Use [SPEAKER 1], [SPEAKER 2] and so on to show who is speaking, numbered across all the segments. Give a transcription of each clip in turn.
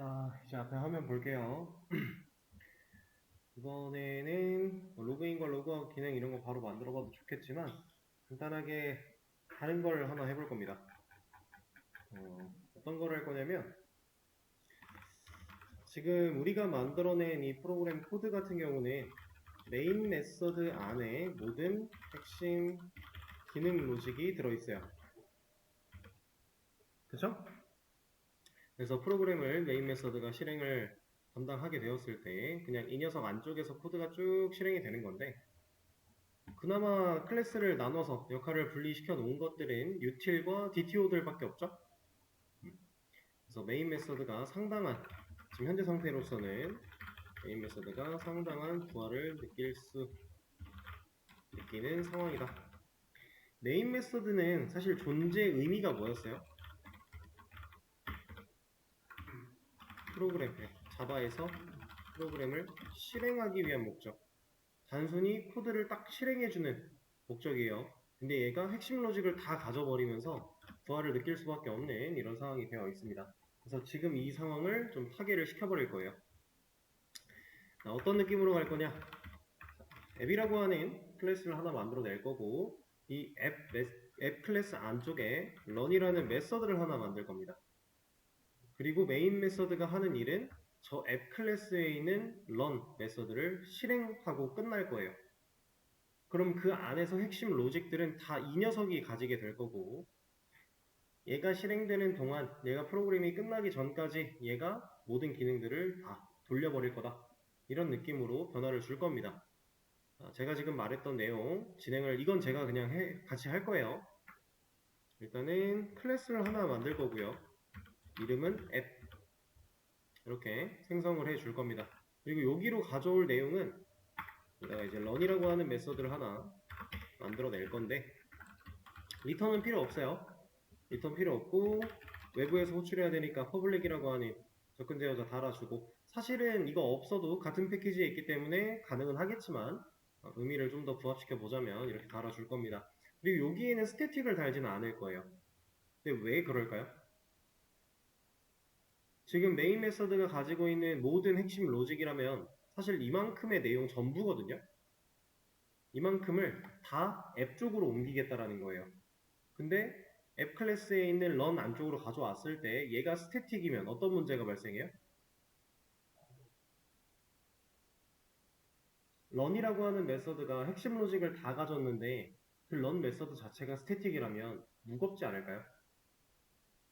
[SPEAKER 1] 자, 이제 앞에 화면 볼게요. 이번에는 뭐 로그인과 로그아웃 기능 이런 거 바로 만들어 봐도 좋겠지만 간단하게 다른 걸 하나 해볼 겁니다. 어떤 걸 할 거냐면 지금 우리가 만들어낸 이 프로그램 코드 같은 경우는 메인 메서드 안에 모든 핵심 기능 로직이 들어있어요. 그쵸? 그래서 프로그램을 메인 메서드가 실행을 담당하게 되었을 때 그냥 이 녀석 안쪽에서 코드가 쭉 실행이 되는 건데 그나마 클래스를 나눠서 역할을 분리시켜 놓은 것들은 util과 dto들밖에 없죠. 그래서 메인 메서드가 상당한 지금 현재 상태로서는 메인 메서드가 상당한 부하를 느끼는 상황이다. 메인 메서드는 사실 존재 의미가 뭐였어요? 프로그램, 자바에서 프로그램을 실행하기 위한 목적. 단순히 코드를 딱 실행해주는 목적이에요. 근데 얘가 핵심 로직을 다 가져버리면서 부하를 느낄 수밖에 없는 이런 상황이 되어 있습니다. 그래서 지금 이 상황을 좀 파괴를 시켜버릴 거예요. 어떤 느낌으로 갈 거냐? 앱이라고 하는 클래스를 하나 만들어낼 거고 이 앱 클래스 안쪽에 run이라는 메서드를 하나 만들 겁니다. 그리고 메인 메서드가 하는 일은 저 앱 클래스에 있는 run 메서드를 실행하고 끝날 거예요. 그럼 그 안에서 핵심 로직들은 다 이 녀석이 가지게 될 거고 얘가 실행되는 동안 얘가 프로그램이 끝나기 전까지 얘가 모든 기능들을 다 돌려버릴 거다. 이런 느낌으로 변화를 줄 겁니다. 제가 지금 말했던 내용 진행을 이건 제가 그냥 같이 할 거예요. 일단은 클래스를 하나 만들 거고요. 이름은 앱 이렇게 생성을 해 줄 겁니다. 그리고 여기로 가져올 내용은 내가 이제 run이라고 하는 메서드를 하나 만들어 낼 건데 리턴은 필요 없어요. 리턴 필요 없고 외부에서 호출해야 되니까 퍼블릭이라고 하는 접근 제어자 달아주고 사실은 이거 없어도 같은 패키지에 있기 때문에 가능은 하겠지만 의미를 좀 더 부합시켜 보자면 이렇게 달아줄 겁니다. 그리고 여기에는 스태틱을 달지는 않을 거예요. 근데 왜 그럴까요? 지금 메인 메서드가 가지고 있는 모든 핵심 로직이라면 사실 이만큼의 내용 전부거든요. 이만큼을 다 앱 쪽으로 옮기겠다라는 거예요. 근데 앱 클래스에 있는 run 안쪽으로 가져왔을 때 얘가 스태틱이면 어떤 문제가 발생해요? run이라고 하는 메서드가 핵심 로직을 다 가졌는데 그 run 메서드 자체가 스태틱이라면 무겁지 않을까요?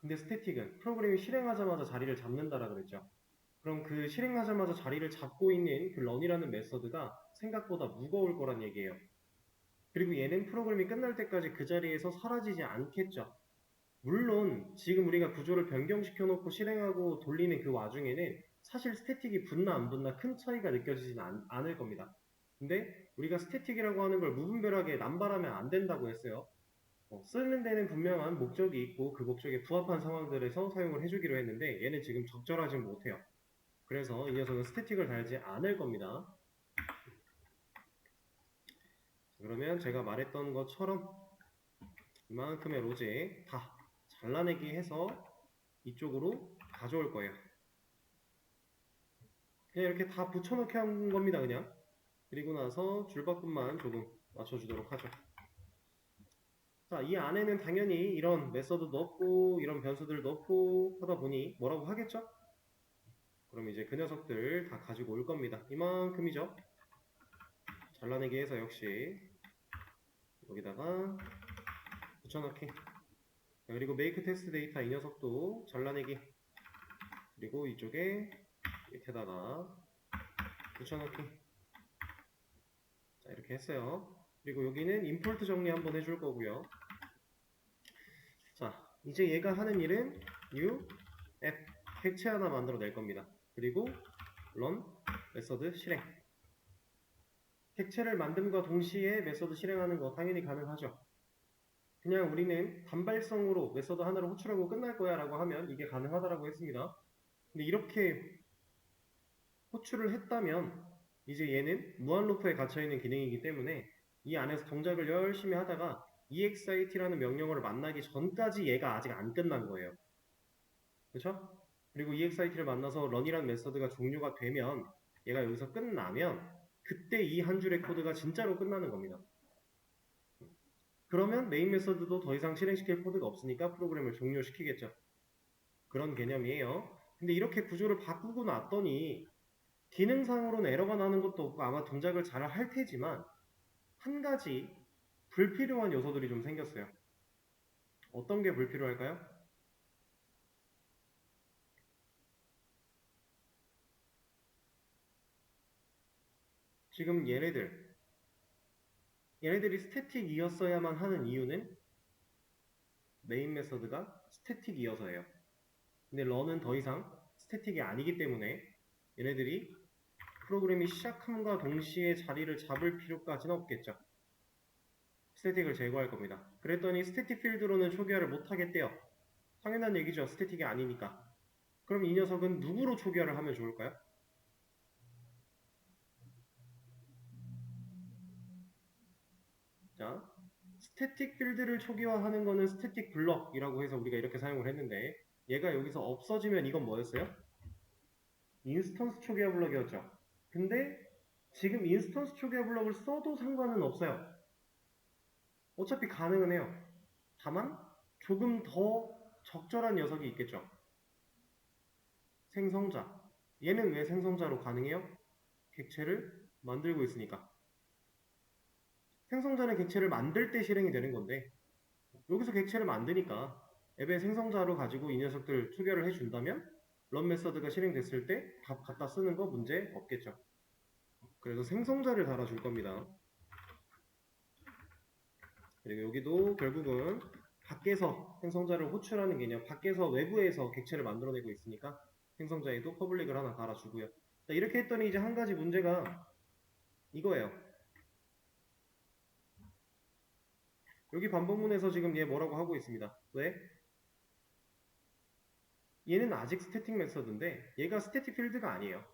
[SPEAKER 1] 근데 스태틱은 프로그램이 실행하자마자 자리를 잡는다라 그랬죠. 그럼 그 실행하자마자 자리를 잡고 있는 그 run이라는 메서드가 생각보다 무거울 거란 얘기예요. 그리고 얘는 프로그램이 끝날 때까지 그 자리에서 사라지지 않겠죠. 물론 지금 우리가 구조를 변경시켜 놓고 실행하고 돌리는 그 와중에는 사실 스태틱이 붙나 안 붙나 큰 차이가 느껴지진 않을 겁니다. 근데 우리가 스태틱이라고 하는 걸 무분별하게 남발하면 안 된다고 했어요. 쓰는 데는 분명한 목적이 있고 그 목적에 부합한 상황들에서 사용을 해주기로 했는데 얘는 지금 적절하지 못해요. 그래서 이 녀석은 스태틱을 달지 않을 겁니다. 그러면 제가 말했던 것처럼 이만큼의 로직 다 잘라내기 해서 이쪽으로 가져올 거예요. 그냥 이렇게 다 붙여넣기 한 겁니다, 그냥. 그리고 나서 줄바꿈만 조금 맞춰주도록 하죠. 자, 이 안에는 당연히 이런 메서드도 없고 이런 변수들도 없고 하다 보니 뭐라고 하겠죠? 그럼 이제 그 녀석들 다 가지고 올 겁니다. 이만큼이죠? 잘라내기 해서 역시 여기다가 붙여넣기. 그리고 make test data 이 녀석도 잘라내기. 그리고 이쪽에 밑에다가 붙여넣기. 자, 이렇게 했어요. 그리고 여기는 임포트 정리 한번 해줄 거고요. 자, 이제 얘가 하는 일은 new app 객체 하나 만들어 낼 겁니다. 그리고 run 메서드 실행. 객체를 만듦과 동시에 메서드 실행하는 거 당연히 가능하죠. 그냥 우리는 단발성으로 메서드 하나를 호출하고 끝날 거야 라고 하면 이게 가능하다라고 했습니다. 근데 이렇게 호출을 했다면 이제 얘는 무한 루프에 갇혀있는 기능이기 때문에 이 안에서 동작을 열심히 하다가 exit라는 명령어를 만나기 전까지 얘가 아직 안 끝난 거예요. 그쵸? 그리고 EXIT를 만나서 run이라는 메서드가 종료가 되면 얘가 여기서 끝나면 그때 이 한 줄의 코드가 진짜로 끝나는 겁니다. 그러면 메인 메서드도 더 이상 실행시킬 코드가 없으니까 프로그램을 종료시키겠죠. 그런 개념이에요. 근데 이렇게 구조를 바꾸고 났더니 기능상으로는 에러가 나는 것도 없고 아마 동작을 잘 할 테지만 한 가지 불필요한 요소들이 좀 생겼어요. 어떤 게 불필요할까요? 지금 얘네들이 스태틱이었어야만 하는 이유는 메인 메서드가 스태틱이어서예요. 근데 런은 더 이상 스태틱이 아니기 때문에 얘네들이 프로그램이 시작함과 동시에 자리를 잡을 필요까지는 없겠죠. 스태틱을 제거할 겁니다. 그랬더니 스태틱 필드로는 초기화를 못하겠대요. 당연한 얘기죠. 스태틱이 아니니까. 그럼 이 녀석은 누구로 초기화를 하면 좋을까요? 자, 스태틱 필드를 초기화하는 거는 스태틱 블럭이라고 해서 우리가 이렇게 사용을 했는데 얘가 여기서 없어지면 이건 뭐였어요? 인스턴스 초기화 블럭이었죠. 근데 지금 인스턴스 초기화 블럭을 써도 상관은 없어요. 어차피 가능은 해요. 다만 조금 더 적절한 녀석이 있겠죠. 생성자. 얘는 왜 생성자로 가능해요? 객체를 만들고 있으니까. 생성자는 객체를 만들 때 실행이 되는 건데 여기서 객체를 만드니까 앱의 생성자로 가지고 이 녀석들 초기화를 해준다면 런 메서드가 실행됐을 때 값 갖다 쓰는 거 문제 없겠죠. 그래서 생성자를 달아줄 겁니다. 그리고 여기도 결국은 밖에서 생성자를 호출하는 개념, 밖에서 외부에서 객체를 만들어내고 있으니까 생성자에도 퍼블릭을 하나 달아주고요. 자, 이렇게 했더니 이제 한 가지 문제가 이거예요. 여기 반복문에서 지금 얘 뭐라고 하고 있습니다. 왜? 얘는 아직 스태틱 메서드인데 얘가 스태틱 필드가 아니에요.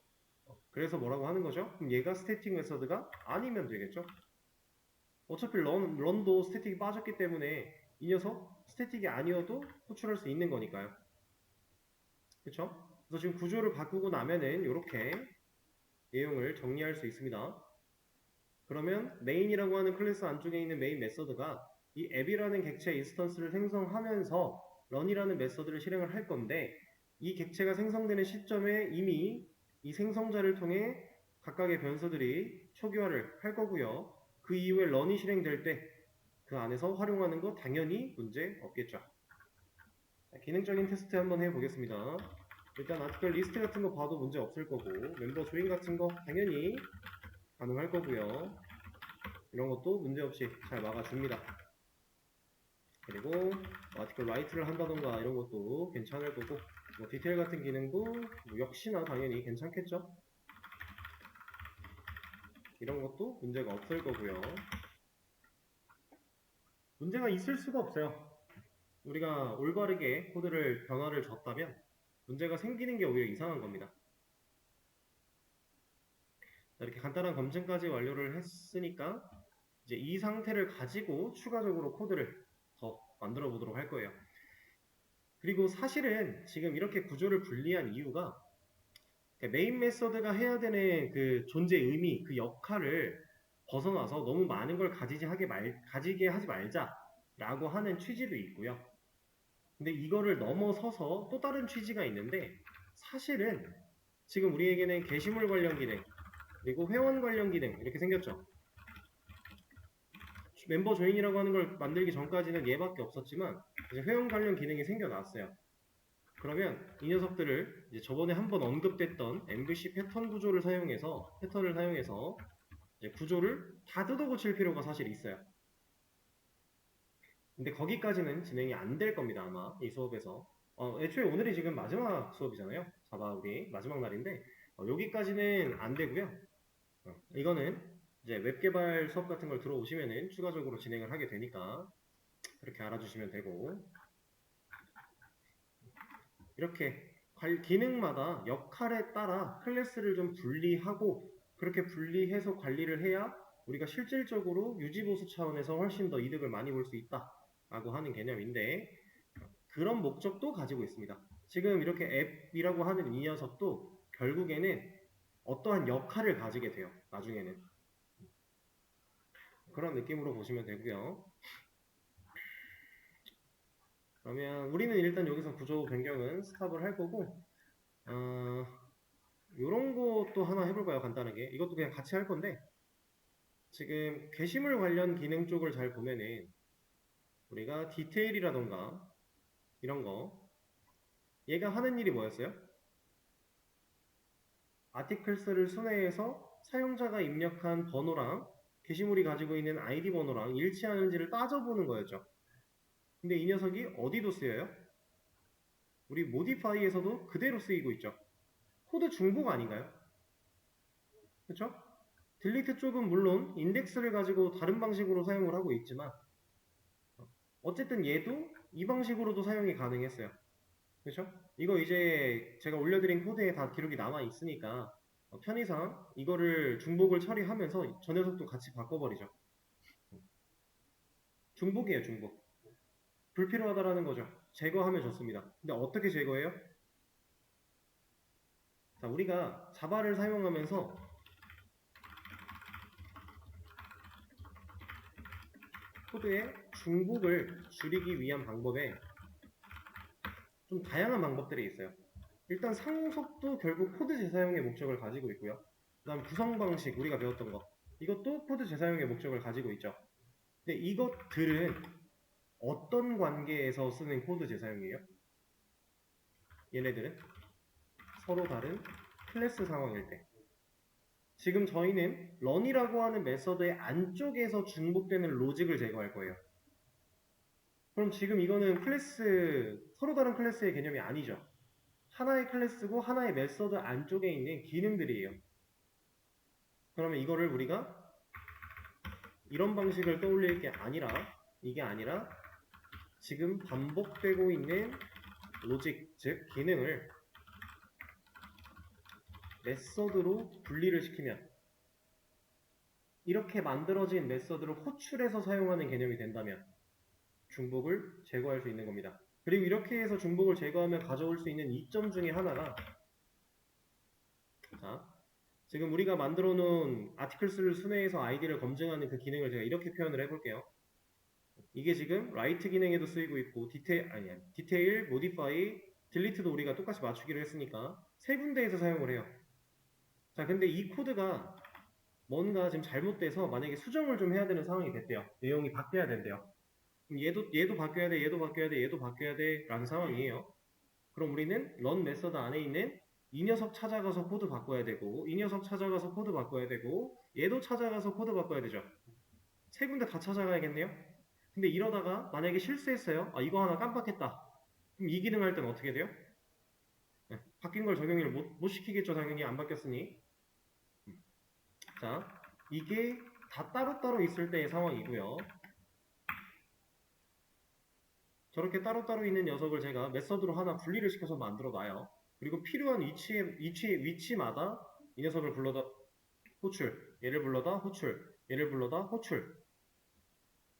[SPEAKER 1] 그래서 뭐라고 하는 거죠? 그럼 얘가 스태틱 메서드가 아니면 되겠죠? 어차피 런도 스태틱이 빠졌기 때문에 이 녀석 스태틱이 아니어도 호출할 수 있는 거니까요. 그쵸? 그래서 지금 구조를 바꾸고 나면은 이렇게 내용을 정리할 수 있습니다. 그러면 메인이라고 하는 클래스 안쪽에 있는 메인 메서드가 이 앱이라는 객체 인스턴스를 생성하면서 run이라는 메서드를 실행을 할 건데 이 객체가 생성되는 시점에 이미 이 생성자를 통해 각각의 변수들이 초기화를 할 거고요. 그 이후에 run이 실행될 때 그 안에서 활용하는 거 당연히 문제 없겠죠. 자, 기능적인 테스트 한번 해보겠습니다. 일단 아티클 리스트 같은 거 봐도 문제 없을 거고 멤버 조인 같은 거 당연히 가능할 거고요. 이런 것도 문제없이 잘 막아줍니다. 그리고 아티클 라이트를 한다던가 이런 것도 괜찮을 거고 뭐 디테일 같은 기능도 뭐 역시나 당연히 괜찮겠죠. 이런 것도 문제가 없을 거고요. 문제가 있을 수가 없어요. 우리가 올바르게 코드를 변화를 줬다면 문제가 생기는 게 오히려 이상한 겁니다. 이렇게 간단한 검증까지 완료를 했으니까 이제 이 상태를 가지고 추가적으로 코드를 더 만들어 보도록 할 거예요. 그리고 사실은 지금 이렇게 구조를 분리한 이유가 메인 메서드가 해야 되는 그 존재 의미, 그 역할을 벗어나서 너무 많은 걸 가지게 하지 말자라고 하는 취지도 있고요. 근데 이거를 넘어서서 또 다른 취지가 있는데 사실은 지금 우리에게는 게시물 관련 기능, 그리고 회원 관련 기능 이렇게 생겼죠. 멤버 조인이라고 하는 걸 만들기 전까지는 얘밖에 없었지만 이제 회원 관련 기능이 생겨났어요. 그러면 이 녀석들을 이제 저번에 한번 언급됐던 MVC 패턴 구조를 사용해서 패턴을 사용해서 이제 구조를 다 뜯어 고칠 필요가 사실 있어요. 근데 거기까지는 진행이 안 될 겁니다. 아마 이 수업에서 애초에 오늘이 지금 마지막 수업이잖아요. 자바 우리 마지막 날인데 여기까지는 안 되고요. 이거는 이제 웹 개발 수업 같은 걸 들어오시면은 추가적으로 진행을 하게 되니까 그렇게 알아주시면 되고 이렇게 기능마다 역할에 따라 클래스를 좀 분리하고 그렇게 분리해서 관리를 해야 우리가 실질적으로 유지보수 차원에서 훨씬 더 이득을 많이 볼 수 있다 라고 하는 개념인데 그런 목적도 가지고 있습니다. 지금 이렇게 앱이라고 하는 이 녀석도 결국에는 어떠한 역할을 가지게 돼요. 나중에는. 그런 느낌으로 보시면 되고요. 그러면 우리는 일단 여기서 구조 변경은 스탑을 할 거고 요런 것도 하나 해볼까요? 간단하게. 이것도 그냥 같이 할 건데 지금 게시물 관련 기능 쪽을 잘 보면은 우리가 디테일이라던가 이런 거 얘가 하는 일이 뭐였어요? 아티클스를 순회해서 사용자가 입력한 번호랑 게시물이 가지고 있는 아이디 번호랑 일치하는지를 따져보는 거였죠. 근데 이 녀석이 어디도 쓰여요? 우리 모디파이에서도 그대로 쓰이고 있죠. 코드 중복 아닌가요? 그쵸? 딜리트 쪽은 물론 인덱스를 가지고 다른 방식으로 사용을 하고 있지만 어쨌든 얘도 이 방식으로도 사용이 가능했어요. 그쵸? 이거 이제 제가 올려드린 코드에 다 기록이 남아 있으니까 편의상 이거를 중복을 처리하면서 저 녀석도 같이 바꿔버리죠. 중복이에요, 중복. 불필요하다라는 거죠. 제거하면 좋습니다. 근데 어떻게 제거해요? 자, 우리가 자바를 사용하면서 코드의 중복을 줄이기 위한 방법에 좀 다양한 방법들이 있어요. 일단 상속도 결국 코드 재사용의 목적을 가지고 있고요. 그 다음 구성 방식 우리가 배웠던 거 이것도 코드 재사용의 목적을 가지고 있죠. 근데 이것들은 어떤 관계에서 쓰는 코드 재사용이에요? 얘네들은 서로 다른 클래스 상황일 때. 지금 저희는 run이라고 하는 메서드의 안쪽에서 중복되는 로직을 제거할 거예요. 그럼 지금 이거는 클래스, 서로 다른 클래스의 개념이 아니죠. 하나의 클래스고 하나의 메서드 안쪽에 있는 기능들이에요. 그러면 이거를 우리가 이런 방식을 떠올릴 게 아니라 이게 아니라 지금 반복되고 있는 로직, 즉 기능을 메서드로 분리를 시키면 이렇게 만들어진 메서드를 호출해서 사용하는 개념이 된다면 중복을 제거할 수 있는 겁니다. 그리고 이렇게 해서 중복을 제거하면 가져올 수 있는 이점 중에 하나가 자, 지금 우리가 만들어 놓은 아티클스를 순회해서 아이디를 검증하는 그 기능을 제가 이렇게 표현을 해볼게요. 이게 지금 라이트 기능에도 쓰이고 있고 디테일, 모디파이, 딜리트도 우리가 똑같이 맞추기로 했으니까 세 군데에서 사용을 해요. 자, 근데 이 코드가 뭔가 지금 잘못돼서 만약에 수정을 좀 해야 되는 상황이 됐대요. 내용이 바뀌어야 된대요. 그럼 얘도 바뀌어야 돼, 얘도 바뀌어야 돼, 얘도 바뀌어야 돼 라는 상황이에요. 그럼 우리는 run 메서드 안에 있는 이 녀석 찾아가서 코드 바꿔야 되고 이 녀석 찾아가서 코드 바꿔야 되고 얘도 찾아가서 코드 바꿔야 되죠. 세 군데 다 찾아가야겠네요. 근데 이러다가 만약에 실수했어요. 아, 이거 하나 깜빡했다. 그럼 이 기능 할 때는 어떻게 돼요? 네, 바뀐 걸 적용을 못 시키겠죠. 당연히 안 바뀌었으니. 자, 이게 다 따로따로 있을 때의 상황이고요. 저렇게 따로따로 있는 녀석을 제가 메서드로 하나 분리를 시켜서 만들어 놔요. 그리고 필요한 위치마다 이 녀석을 불러다 호출, 얘를 불러다 호출, 얘를 불러다 호출.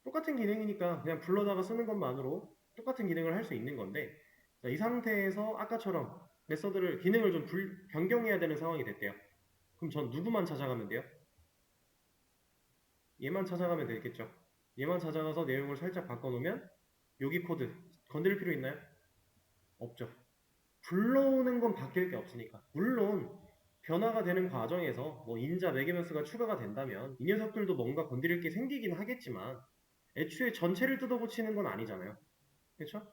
[SPEAKER 1] 똑같은 기능이니까 그냥 불러다가 쓰는 것만으로 똑같은 기능을 할 수 있는 건데 자, 이 상태에서 아까처럼 메서드를 기능을 좀 변경해야 되는 상황이 됐대요. 그럼 전 누구만 찾아가면 돼요? 얘만 찾아가면 되겠죠. 얘만 찾아가서 내용을 살짝 바꿔놓으면 여기 코드 건드릴 필요 있나요? 없죠. 불러오는 건 바뀔 게 없으니까. 물론 변화가 되는 과정에서 뭐 인자 매개면수가 추가가 된다면 이 녀석들도 뭔가 건드릴 게 생기긴 하겠지만 애초에 전체를 뜯어고치는 건 아니잖아요. 그렇죠?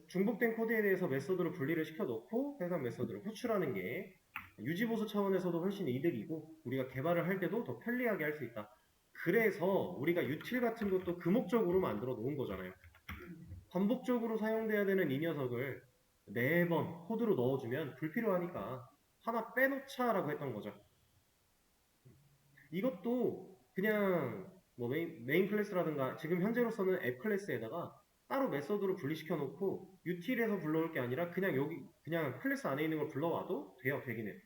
[SPEAKER 1] 중복된 코드에 대해서 메서드로 분리를 시켜놓고 해당 메서드를 호출하는 게 유지보수 차원에서도 훨씬 이득이고 우리가 개발을 할 때도 더 편리하게 할 수 있다. 그래서 우리가 유틸 같은 것도 그 목적으로 만들어 놓은 거잖아요. 반복적으로 사용돼야 되는 이 녀석을 매번 코드로 넣어주면 불필요하니까 하나 빼놓자라고 했던 거죠. 이것도 그냥 뭐 메인 클래스라든가 지금 현재로서는 앱 클래스에다가 따로 메서드로 분리시켜 놓고 util에서 불러올 게 아니라 그냥 여기 그냥 클래스 안에 있는 걸 불러와도 돼요. 되기는.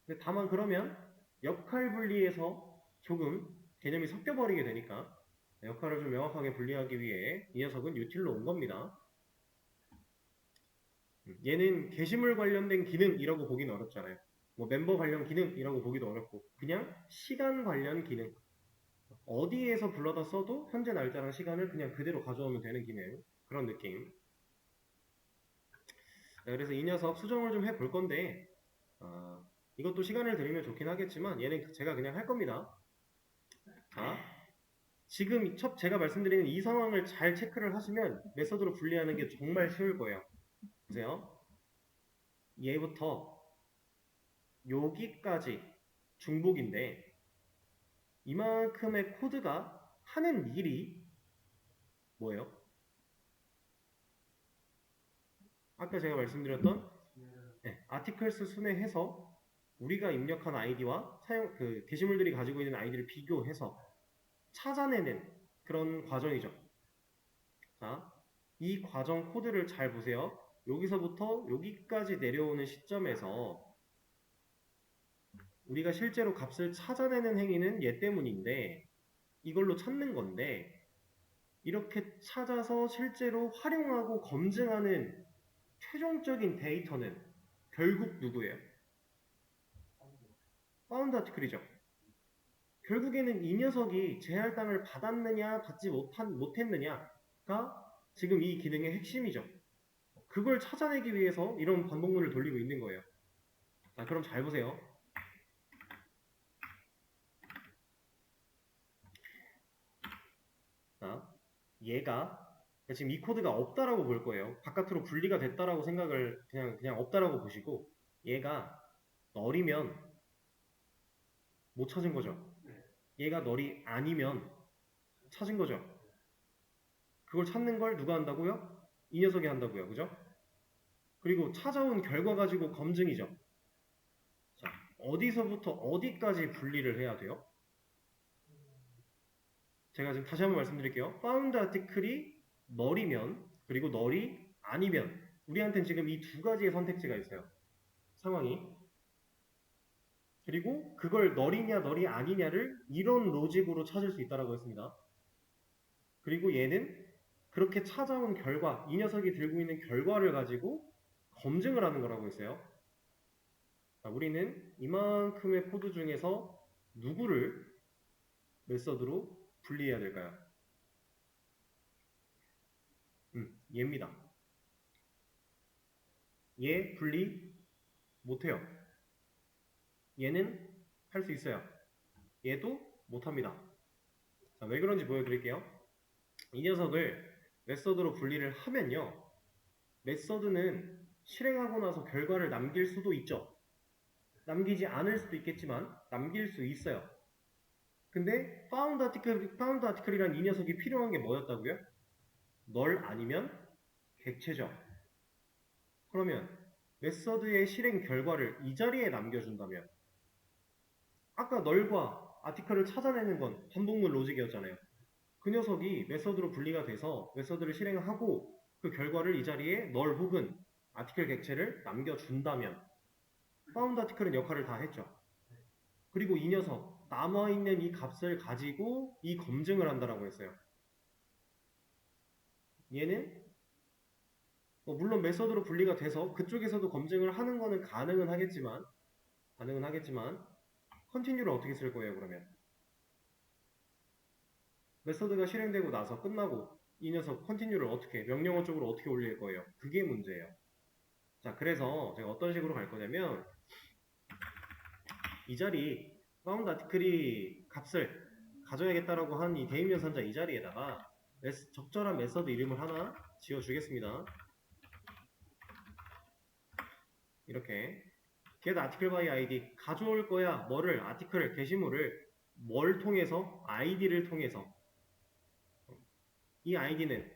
[SPEAKER 1] 근데 다만 그러면 역할 분리에서 조금 개념이 섞여 버리게 되니까 역할을 좀 명확하게 분리하기 위해 이 녀석은 util로 온 겁니다. 얘는 게시물 관련된 기능이라고 보기는 어렵잖아요. 뭐 멤버 관련 기능이라고 보기도 어렵고 그냥 시간 관련 기능. 어디에서 불러다 써도 현재 날짜랑 시간을 그냥 그대로 가져오면 되는 기능. 그런 느낌. 자, 그래서 이 녀석 수정을 좀 해볼 건데 이것도 시간을 들이면 좋긴 하겠지만 얘는 제가 그냥 할 겁니다. 자, 지금 제가 말씀드리는 이 상황을 잘 체크를 하시면 메서드로 분리하는 게 정말 쉬울 거예요. 보세요. 얘부터 여기까지 중복인데 이만큼의 코드가 하는 일이 뭐예요? 아까 제가 말씀드렸던 아티클스 순회해서 우리가 입력한 아이디와 게시물들이 가지고 있는 아이디를 비교해서 찾아내는 그런 과정이죠. 자, 이 과정 코드를 잘 보세요. 여기서부터 여기까지 내려오는 시점에서 우리가 실제로 값을 찾아내는 행위는 얘 때문인데 이걸로 찾는 건데 이렇게 찾아서 실제로 활용하고 검증하는 최종적인 데이터는 결국 누구예요? 파운드 아티클이죠. 결국에는 이 녀석이 제할당을 받았느냐 받지 못했느냐가 지금 이 기능의 핵심이죠. 그걸 찾아내기 위해서 이런 반복문을 돌리고 있는 거예요. 자, 그럼 잘 보세요. 자, 얘가 지금 이 코드가 없다라고 볼 거예요. 바깥으로 분리가 됐다라고 생각을 그냥 없다라고 보시고 얘가 널이면 못 찾은 거죠. 얘가 널이 아니면 찾은 거죠. 그걸 찾는 걸 누가 한다고요? 이 녀석이 한다고요. 그죠? 그리고 찾아온 결과 가지고 검증이죠. 자, 어디서부터 어디까지 분리를 해야 돼요? 제가 지금 다시 한번 말씀드릴게요. found article이 널이면 그리고 널이 아니면 우리한테는 지금 이 두 가지의 선택지가 있어요. 상황이. 그리고 그걸 널이냐 널이 아니냐를 이런 로직으로 찾을 수 있다고 했습니다. 그리고 얘는 그렇게 찾아온 결과, 이 녀석이 들고 있는 결과를 가지고 검증을 하는 거라고 했어요. 자, 우리는 이만큼의 코드 중에서 누구를 메서드로 분리해야 될까요? 얘입니다. 얘 분리 못해요. 얘는 할 수 있어요. 얘도 못합니다. 자, 왜 그런지 보여드릴게요. 이 녀석을 메서드로 분리를 하면요. 메서드는 실행하고 나서 결과를 남길 수도 있죠. 남기지 않을 수도 있겠지만 남길 수 있어요. 근데 found article이란 이 녀석이 필요한 게 뭐였다고요? 널 아니면 객체죠. 그러면 메서드의 실행 결과를 이 자리에 남겨준다면 아까 널과 아티클을 찾아내는 건 반복문 로직이었잖아요. 그 녀석이 메서드로 분리가 돼서 메서드를 실행하고 그 결과를 이 자리에 널 혹은 아티클 객체를 남겨준다면 파운드 아티클은 역할을 다 했죠. 그리고 이 녀석 남아있는 이 값을 가지고 이 검증을 한다라고 했어요. 얘는 물론 메서드로 분리가 돼서 그쪽에서도 검증을 하는 거는 가능은 하겠지만 컨티뉴를 어떻게 쓸 거예요 그러면? 메서드가 실행되고 나서 끝나고 이 녀석 컨티뉴를 어떻게 명령어 쪽으로 어떻게 올릴 거예요? 그게 문제예요. 자, 그래서 제가 어떤 식으로 갈 거냐면 이 자리 파운드 아티클이 값을 가져야겠다라고 한 이 대입 연산자 이 자리에다가 적절한 메서드 이름을 하나 지어주겠습니다. 이렇게 get article by id 가져올 거야 뭐를 아티클 게시물을 뭘 통해서 id를 통해서 이 id는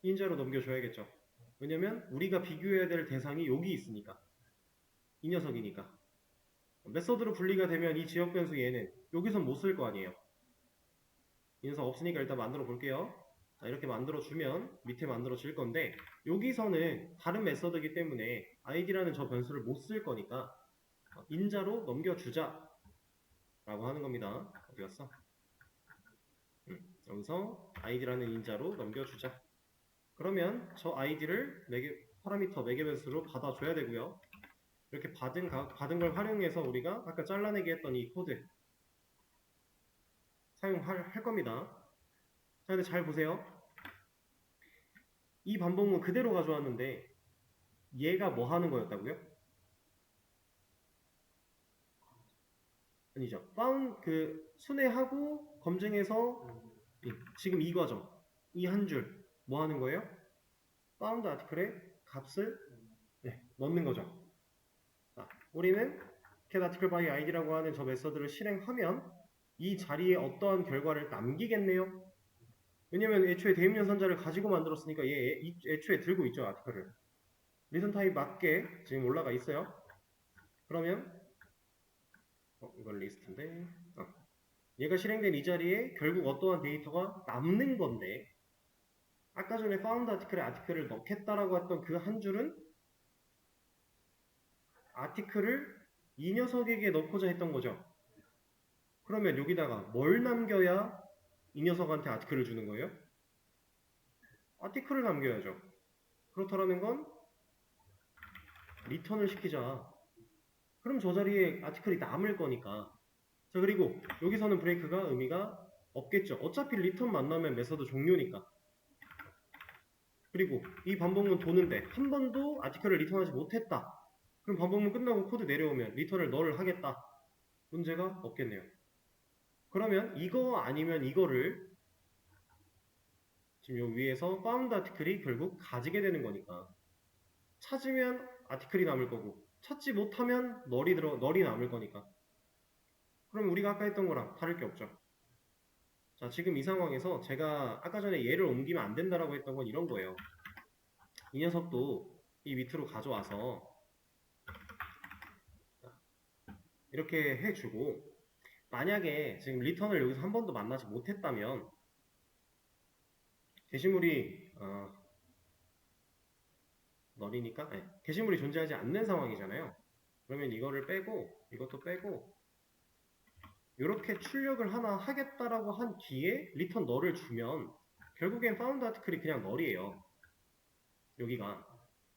[SPEAKER 1] 인자로 넘겨줘야겠죠. 왜냐면 우리가 비교해야 될 대상이 여기 있으니까 이 녀석이니까 메서드로 분리가 되면 이 지역 변수 얘는 여기선 못 쓸 거 아니에요. 이 녀석 없으니까 일단 만들어 볼게요. 자, 이렇게 만들어 주면 밑에 만들어 질 건데 여기서는 다른 메서드이기 때문에 id라는 저 변수를 못 쓸 거니까 인자로 넘겨주자 라고 하는 겁니다. 어디 갔어? 여기서 id라는 인자로 넘겨주자. 그러면 저 아이디를 파라미터 매개변수로 받아줘야 되고요. 이렇게 받은 걸 활용해서 우리가 아까 잘라내기 했던 이 코드 사용할 겁니다. 자, 근데 잘 보세요. 이 반복문 그대로 가져왔는데 얘가 뭐 하는 거였다고요? 아니죠. 순회하고 검증해서 지금 이 과정, 이 한 줄 뭐 하는 거예요? 파운드 아티클의 값을 넣는 거죠. 자, 우리는 get article by id라고 하는 저 메서드를 실행하면 이 자리에 어떠한 결과를 남기겠네요. 왜냐면 애초에 대입연산자를 가지고 만들었으니까 얘 애초에 들고 있죠, 아티클을. 리슨 타입 맞게 지금 올라가 있어요. 그러면 이건 리스트인데 얘가 실행된 이 자리에 결국 어떠한 데이터가 남는 건데 아까 전에 파운드 아티클에 아티클을 넣겠다라고 했던 그 한 줄은 아티클을 이 녀석에게 넣고자 했던 거죠. 그러면 여기다가 뭘 남겨야 이 녀석한테 아티클을 주는 거예요? 아티클을 남겨야죠. 그렇다라는 건 리턴을 시키자. 그럼 저 자리에 아티클이 남을 거니까. 자, 그리고 여기서는 브레이크가 의미가 없겠죠. 어차피 리턴 만나면 메서드 종료니까. 그리고 이 반복문 도는데 한 번도 아티클을 리턴하지 못했다. 그럼 반복문 끝나고 코드 내려오면 리턴을 널 하겠다. 문제가 없겠네요. 그러면 이거 아니면 이거를 지금 여기 위에서 파운드 아티클이 결국 가지게 되는 거니까 찾으면 아티클이 남을 거고 찾지 못하면 널이 남을 거니까 그럼 우리가 아까 했던 거랑 다를 게 없죠. 자, 지금 이 상황에서 제가 아까 전에 얘를 옮기면 안 된다라고 했던 건 이런 거예요. 이 녀석도 이 밑으로 가져와서 이렇게 해주고 만약에 지금 리턴을 여기서 한 번도 만나지 못했다면 게시물이 널이니까 게시물이 존재하지 않는 상황이잖아요. 그러면 이거를 빼고 이것도 빼고 이렇게 출력을 하나 하겠다라고 한 뒤에 리턴 널을 주면 결국엔 파운드 아티클이 그냥 널이에요. 여기가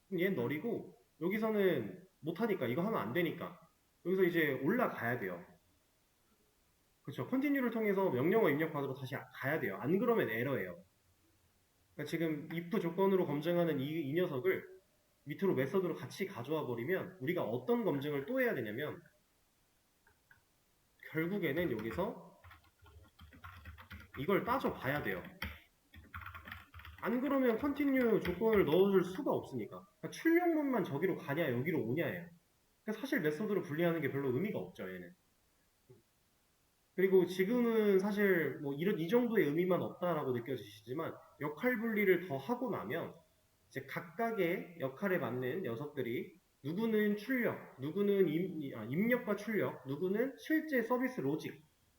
[SPEAKER 1] 그럼 얘는 널이고 여기서는 못하니까 이거 하면 안 되니까 여기서 이제 올라가야 돼요. 그렇죠. 컨티뉴를 통해서 명령어 입력받으러 다시 가야 돼요. 안 그러면 에러예요. 그러니까 지금 if 조건으로 검증하는 이 녀석을 밑으로 메서드로 같이 가져와 버리면 우리가 어떤 검증을 또 해야 되냐면 결국에는 여기서 이걸 따져 봐야 돼요. 안 그러면 컨티뉴 조건을 넣어줄 수가 없으니까. 그러니까 출력문만 저기로 가냐 여기로 오냐예요. 그러니까 사실 메서드로 분리하는 게 별로 의미가 없죠, 얘는. 그리고 지금은 사실 뭐 이 정도의 의미만 없다라고 느껴지시지만 역할 분리를 더 하고 나면 이제 각각의 역할에 맞는 녀석들이 누구는 출력, 누구는 입력과 출력, 누구는 실제 서비스 로직,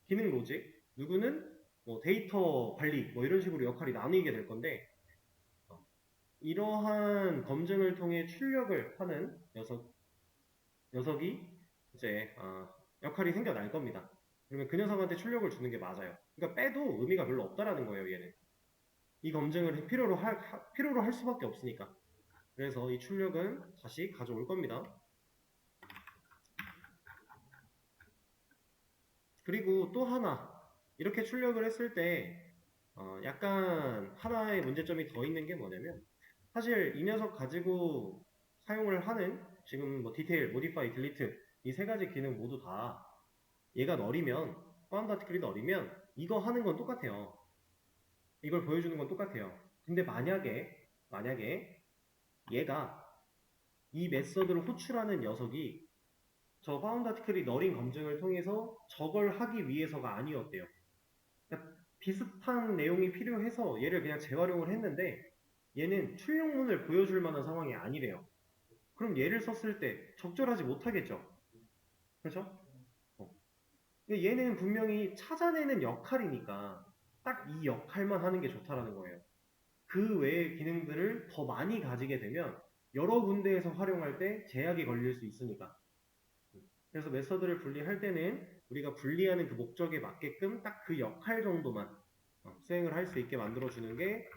[SPEAKER 1] 기능 로직, 누구는 뭐 데이터 관리 뭐 이런 식으로 역할이 나뉘게 될 건데 이러한 검증을 통해 출력을 하는 녀석이 이제 역할이 생겨날 겁니다. 그러면 그 녀석한테 출력을 주는 게 맞아요. 그러니까 빼도 의미가 별로 없다라는 거예요, 얘는. 이 검증을 필요로 할 수밖에 없으니까. 그래서 이 출력은 다시 가져올 겁니다. 그리고 또 하나, 이렇게 출력을 했을 때 약간 하나의 문제점이 더 있는 게 뭐냐면 사실 이 녀석 가지고 사용을 하는 지금 뭐 디테일, 모디파이, 딜리트 이 세 가지 기능 모두 다 얘가 널이면 파운드 아티클이 널이면 이거 하는 건 똑같아요. 이걸 보여주는 건 똑같아요. 근데 만약에 얘가 이 메서드를 호출하는 녀석이 저 파운드 아티클이 널인 검증을 통해서 저걸 하기 위해서가 아니었대요. 그러니까 비슷한 내용이 필요해서 얘를 그냥 재활용을 했는데 얘는 출력문을 보여줄 만한 상황이 아니래요. 그럼 얘를 썼을 때 적절하지 못하겠죠. 그렇죠? 얘는 분명히 찾아내는 역할이니까 딱 이 역할만 하는 게 좋다라는 거예요. 그 외의 기능들을 더 많이 가지게 되면 여러 군데에서 활용할 때 제약이 걸릴 수 있으니까. 그래서 메서드를 분리할 때는 우리가 분리하는 그 목적에 맞게끔 딱 그 역할 정도만 수행을 할 수 있게 만들어주는 게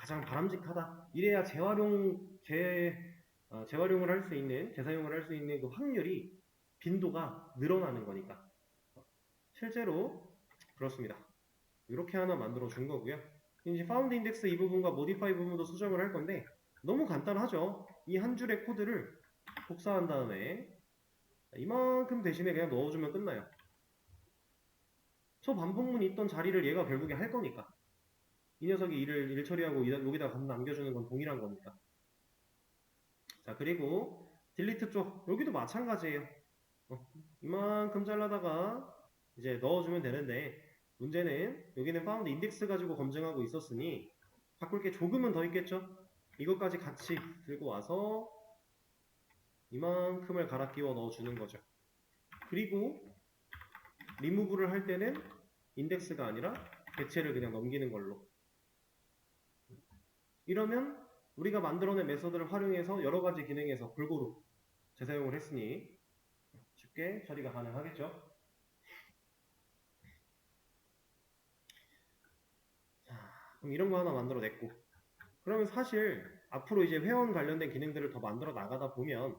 [SPEAKER 1] 가장 바람직하다. 이래야 재활용을 할 수 있는, 재사용을 할 수 있는 그 확률이, 빈도가 늘어나는 거니까. 실제로 그렇습니다. 이렇게 하나 만들어 준 거고요. 이제 파운드 인덱스 이 부분과 모디파이 부분도 수정을 할 건데 너무 간단하죠. 이 한 줄의 코드를 복사한 다음에 이만큼 대신에 그냥 넣어주면 끝나요. 저 반복문이 있던 자리를 얘가 결국에 할 거니까. 이 녀석이 일 처리하고 여기다가 남겨주는 건 동일한 거니까. 자, 그리고 딜리트 쪽 여기도 마찬가지예요. 이만큼 잘라다가 이제 넣어주면 되는데, 문제는 여기는 파운드 인덱스 가지고 검증하고 있었으니 바꿀 게 조금은 더 있겠죠. 이것까지 같이 들고 와서 이만큼을 갈아 끼워 넣어주는 거죠. 그리고 리무브를 할 때는 인덱스가 아니라 개체를 그냥 넘기는 걸로. 이러면 우리가 만들어낸 메서드를 활용해서 여러 가지 기능에서 골고루 재사용을 했으니 쉽게 처리가 가능하겠죠. 자, 그럼 이런 거 하나 만들어냈고, 그러면 사실 앞으로 이제 회원 관련된 기능들을 더 만들어 나가다 보면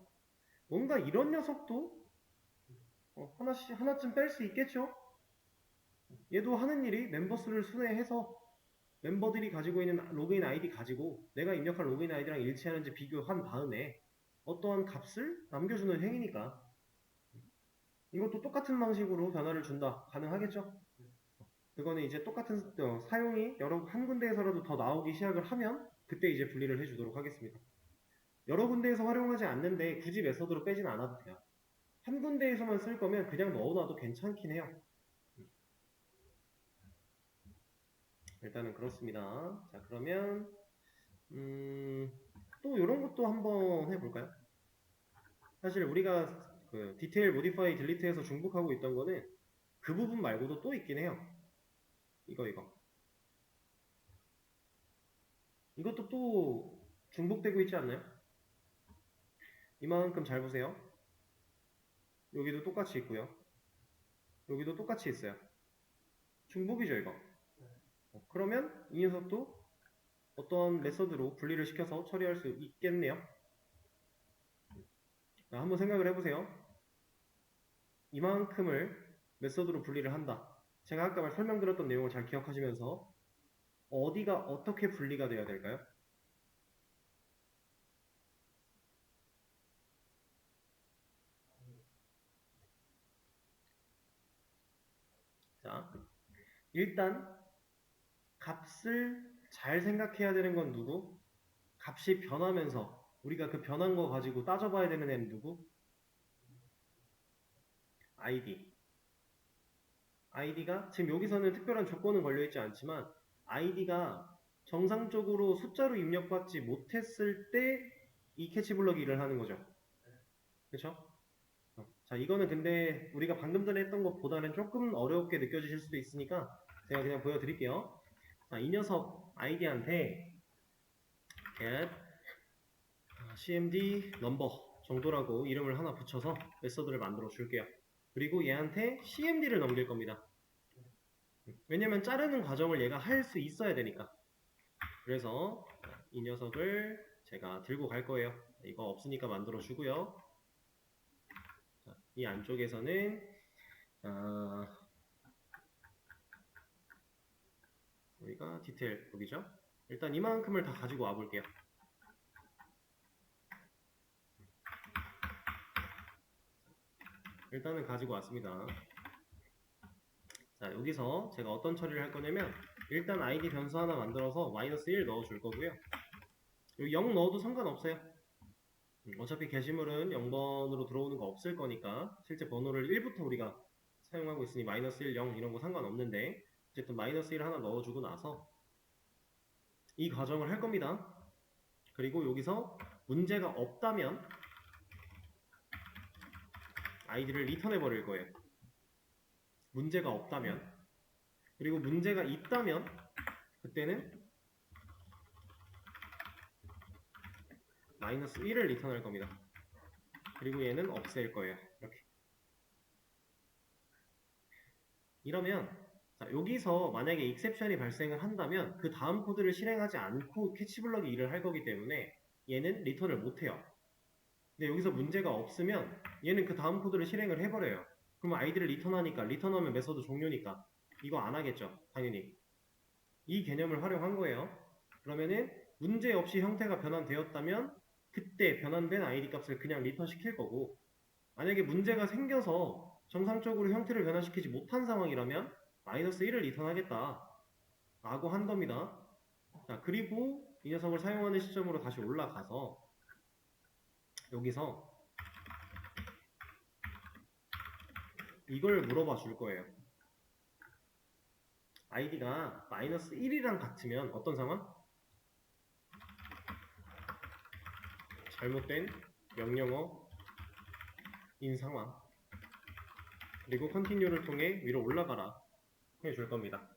[SPEAKER 1] 뭔가 이런 녀석도 하나쯤 뺄 수 있겠죠? 얘도 하는 일이 멤버 수를 순회해서 멤버들이 가지고 있는 로그인 아이디 가지고 내가 입력한 로그인 아이디랑 일치하는지 비교한 다음에 어떠한 값을 남겨주는 행위니까 이것도 똑같은 방식으로 변화를 준다. 가능하겠죠? 그거는 이제 똑같은 사용이 한 군데에서라도 더 나오기 시작을 하면 그때 이제 분리를 해주도록 하겠습니다. 여러 군데에서 활용하지 않는데 굳이 메서드로 빼진 않아도 돼요. 한 군데에서만 쓸 거면 그냥 넣어놔도 괜찮긴 해요. 일단은 그렇습니다. 자, 그러면 또 이런 것도 한번 해볼까요? 사실 우리가 그 디테일 모디파이 딜리트에서 중복하고 있던 거는 그 부분 말고도 또 있긴 해요. 이거 이것도 또 중복되고 있지 않나요? 이만큼 잘 보세요. 여기도 똑같이 있고요. 여기도 똑같이 있어요. 중복이죠, 이거. 그러면 이 녀석도 어떤 메서드로 분리를 시켜서 처리할 수 있겠네요. 자, 한번 생각을 해보세요. 이만큼을 메서드로 분리를 한다. 제가 아까 설명드렸던 내용을 잘 기억하시면서 어디가 어떻게 분리가 돼야 될까요? 자, 일단 값을 잘 생각해야 되는 건 누구? 값이 변하면서 우리가 그 변한 거 가지고 따져봐야 되는 애는 누구? ID. ID가 지금 여기서는 특별한 조건은 걸려있지 않지만 ID가 정상적으로 숫자로 입력받지 못했을 때 이 캐치블럭이 일을 하는 거죠. 그쵸? 자, 이거는 근데 우리가 방금 전에 했던 것보다는 조금 어렵게 느껴지실 수도 있으니까 제가 그냥 보여드릴게요. 자, 이 녀석 id한테 get cmd number 정도라고 이름을 하나 붙여서 메서드를 만들어 줄게요. 그리고 얘한테 cmd를 넘길 겁니다. 왜냐면 자르는 과정을 얘가 할 수 있어야 되니까. 그래서 이 녀석을 제가 들고 갈 거예요. 이거 없으니까 만들어 주고요. 이 안쪽에서는 우리가 디테일 여기죠. 일단 이만큼을 다 가지고 와 볼게요. 일단은 가지고 왔습니다. 자, 여기서 제가 어떤 처리를 할 거냐면 일단 id 변수 하나 만들어서 -1 넣어 줄 거고요. 여기 0 넣어도 상관없어요. 어차피 게시물은 0번으로 들어오는 거 없을 거니까 실제 번호를 1부터 우리가 사용하고 있으니 -1, 0 이런 거 상관없는데 어쨌든 -1 하나 넣어주고 나서 이 과정을 할 겁니다. 그리고 여기서 문제가 없다면 아이디를 리턴해 버릴 거예요. 문제가 없다면. 그리고 문제가 있다면 그때는 -1을 리턴할 겁니다. 그리고 얘는 없앨 거예요. 이렇게. 이러면 자, 여기서 만약에 익셉션이 발생을 한다면 그 다음 코드를 실행하지 않고 캐치블럭이 일을 할 거기 때문에 얘는 리턴을 못해요. 근데 여기서 문제가 없으면 얘는 그 다음 코드를 실행을 해버려요. 그럼 아이디를 리턴하니까 리턴하면 메서드 종료니까 이거 안 하겠죠. 당연히. 이 개념을 활용한 거예요. 그러면은 문제 없이 형태가 변환되었다면 그때 변환된 아이디 값을 그냥 리턴 시킬 거고, 만약에 문제가 생겨서 정상적으로 형태를 변환시키지 못한 상황이라면 마이너스 1을 리턴하겠다 라고 한 겁니다. 자, 그리고 이 녀석을 사용하는 시점으로 다시 올라가서 여기서 이걸 물어봐 줄 거예요. 아이디가 마이너스 1이랑 같으면 어떤 상황? 잘못된 명령어인 상황. 그리고 continue를 통해 위로 올라가라 해줄 겁니다.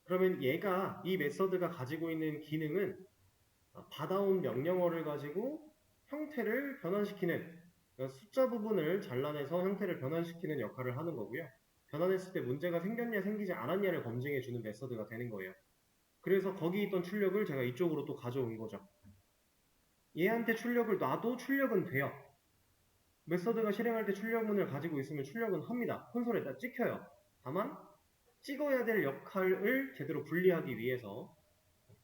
[SPEAKER 1] 그러면 얘가, 이 메서드가 가지고 있는 기능은 받아온 명령어를 가지고 형태를 변환시키는, 그러니까 숫자 부분을 잘라내서 형태를 변환시키는 역할을 하는 거고요. 변환했을 때 문제가 생겼냐 생기지 않았냐를 검증해주는 메서드가 되는 거예요. 그래서 거기 있던 출력을 제가 이쪽으로 또 가져온 거죠. 얘한테 출력을 놔도 출력은 돼요. 메서드가 실행할 때 출력문을 가지고 있으면 출력은 합니다. 콘솔에 다 찍혀요. 다만 찍어야 될 역할을 제대로 분리하기 위해서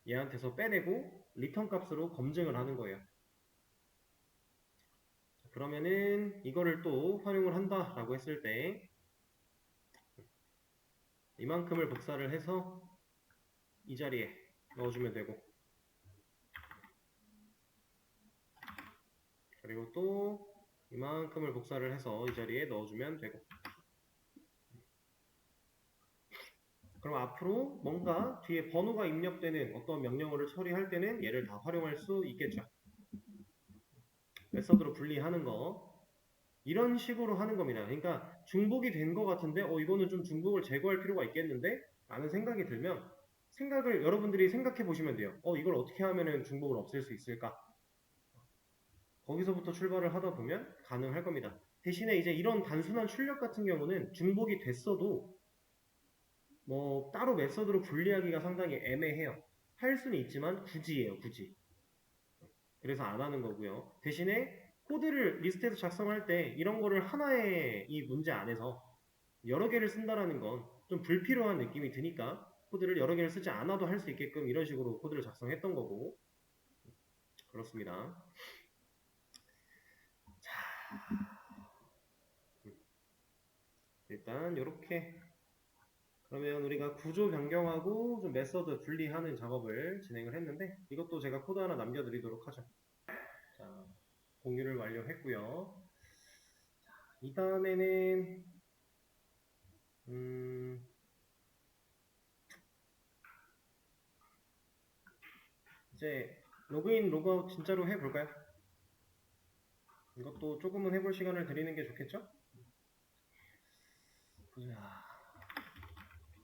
[SPEAKER 1] 얘한테서 빼내고 리턴 값으로 검증을 하는 거예요. 그러면은 이거를 또 활용을 한다라고 했을 때 이만큼을 복사를 해서 이 자리에 넣어주면 되고, 그리고 또 이만큼을 복사를 해서 이 자리에 넣어주면 되고, 그럼 앞으로 뭔가 뒤에 번호가 입력되는 어떤 명령어를 처리할 때는 얘를 다 활용할 수 있겠죠. 메서드로 분리하는 거, 이런 식으로 하는 겁니다. 그러니까 중복이 된 것 같은데 이거는 좀 중복을 제거할 필요가 있겠는데 라는 생각이 들면 생각을 여러분들이 생각해 보시면 돼요. 이걸 어떻게 하면 중복을 없앨 수 있을까? 거기서부터 출발을 하다 보면 가능할 겁니다. 대신에 이제 이런 단순한 출력 같은 경우는 중복이 됐어도 뭐 따로 메서드로 분리하기가 상당히 애매해요. 할 수는 있지만 굳이예요, 굳이. 그래서 안 하는 거고요. 대신에 코드를 리스트에서 작성할 때 이런 거를 하나의 이 문제 안에서 여러 개를 쓴다라는 건 좀 불필요한 느낌이 드니까 코드를 여러 개를 쓰지 않아도 할 수 있게끔 이런 식으로 코드를 작성했던 거고, 그렇습니다. 자, 일단 이렇게 그러면 우리가 구조 변경하고 좀 메서드 분리하는 작업을 진행을 했는데 이것도 제가 코드 하나 남겨드리도록 하죠. 자, 공유를 완료했고요. 이 다음에는 이제 로그인 로그아웃 진짜로 해볼까요? 이것도 조금은 해볼 시간을 드리는 게 좋겠죠? 보자.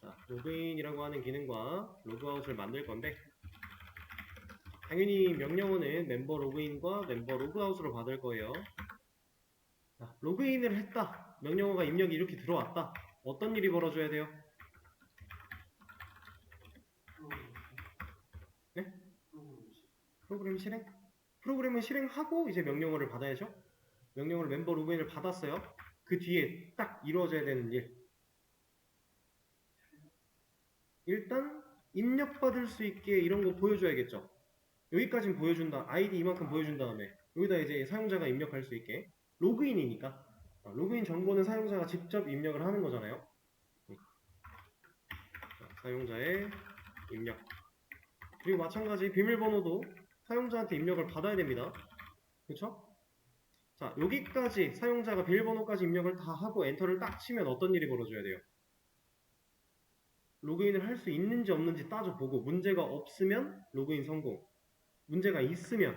[SPEAKER 1] 자, 로그인이라고 하는 기능과 로그아웃을 만들 건데 당연히 명령어는 멤버 로그인과 멤버 로그아웃으로 받을 거예요. 자, 로그인을 했다. 명령어가 입력이 이렇게 들어왔다. 어떤 일이 벌어져야 돼요? 네? 프로그램 실행? 프로그램을 실행하고 이제 명령어를 받아야죠. 명령어를 멤버 로그인을 받았어요. 그 뒤에 딱 이루어져야 되는 일. 일단 입력받을 수 있게 이런 거 보여줘야겠죠. 여기까지는 보여준다. 아이디 이만큼 보여준 다음에 여기다 이제 사용자가 입력할 수 있게. 로그인이니까 로그인 정보는 사용자가 직접 입력을 하는 거잖아요. 자, 사용자의 입력. 그리고 마찬가지 비밀번호도 사용자한테 입력을 받아야 됩니다. 그쵸? 자, 여기까지 사용자가 비밀번호까지 입력을 다 하고 엔터를 딱 치면 어떤 일이 벌어져야 돼요? 로그인을 할 수 있는지 없는지 따져보고 문제가 없으면 로그인 성공, 문제가 있으면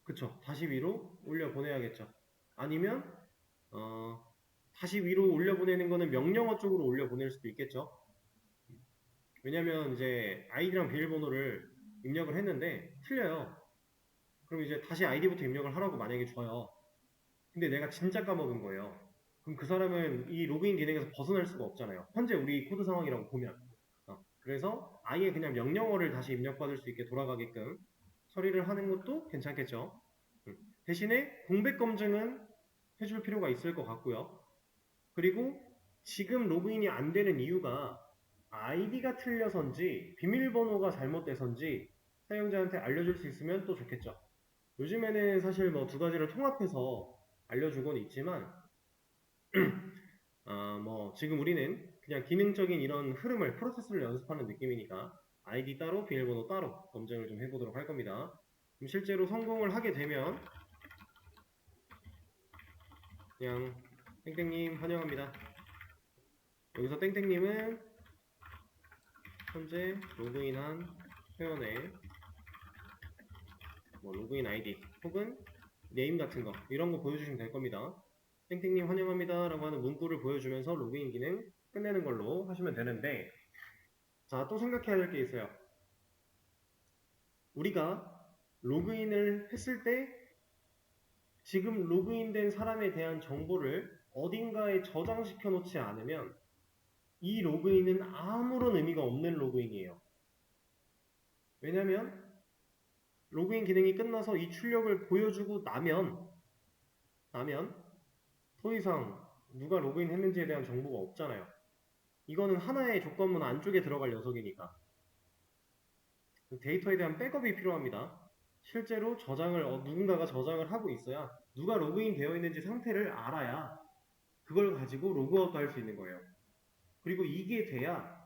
[SPEAKER 1] 그쵸, 다시 위로 올려보내야겠죠. 아니면 다시 위로 올려보내는 거는 명령어 쪽으로 올려보낼 수도 있겠죠. 왜냐면 이제 아이디랑 비밀번호를 입력을 했는데 틀려요. 그럼 이제 다시 아이디부터 입력을 하라고 만약에 줘요. 근데 내가 진짜 까먹은 거예요. 그럼 그 사람은 이 로그인 기능에서 벗어날 수가 없잖아요. 현재 우리 코드 상황이라고 보면. 그래서 아예 그냥 명령어를 다시 입력받을 수 있게 돌아가게끔 처리를 하는 것도 괜찮겠죠. 대신에 공백 검증은 해줄 필요가 있을 것 같고요. 그리고 지금 로그인이 안 되는 이유가 아이디가 틀려서인지 비밀번호가 잘못돼서인지 사용자한테 알려줄 수 있으면 또 좋겠죠. 요즘에는 사실 뭐 두 가지를 통합해서 알려주곤 있지만 뭐 지금 우리는 그냥 기능적인 이런 흐름을 프로세스를 연습하는 느낌이니까 아이디 따로 비밀번호 따로 검증을 좀 해보도록 할 겁니다. 그럼 실제로 성공을 하게 되면 그냥 땡땡님 환영합니다. 여기서 땡땡님은 현재 로그인한 회원의 뭐 로그인 아이디 혹은 네임 같은 거 이런 거 보여주시면 될 겁니다. 땡땡님 환영합니다 라고 하는 문구를 보여주면서 로그인 기능 끝내는 걸로 하시면 되는데, 자, 또 생각해야 될 게 있어요. 우리가 로그인을 했을 때 지금 로그인된 사람에 대한 정보를 어딘가에 저장시켜 놓지 않으면 이 로그인은 아무런 의미가 없는 로그인이에요. 왜냐면 로그인 기능이 끝나서 이 출력을 보여주고 나면 더 이상 누가 로그인 했는지에 대한 정보가 없잖아요. 이거는 하나의 조건문 안쪽에 들어갈 녀석이니까 데이터에 대한 백업이 필요합니다. 실제로 저장을 누군가가 저장을 하고 있어야 누가 로그인 되어 있는지 상태를 알아야 그걸 가지고 로그아웃도 할 수 있는 거예요. 그리고 이게 돼야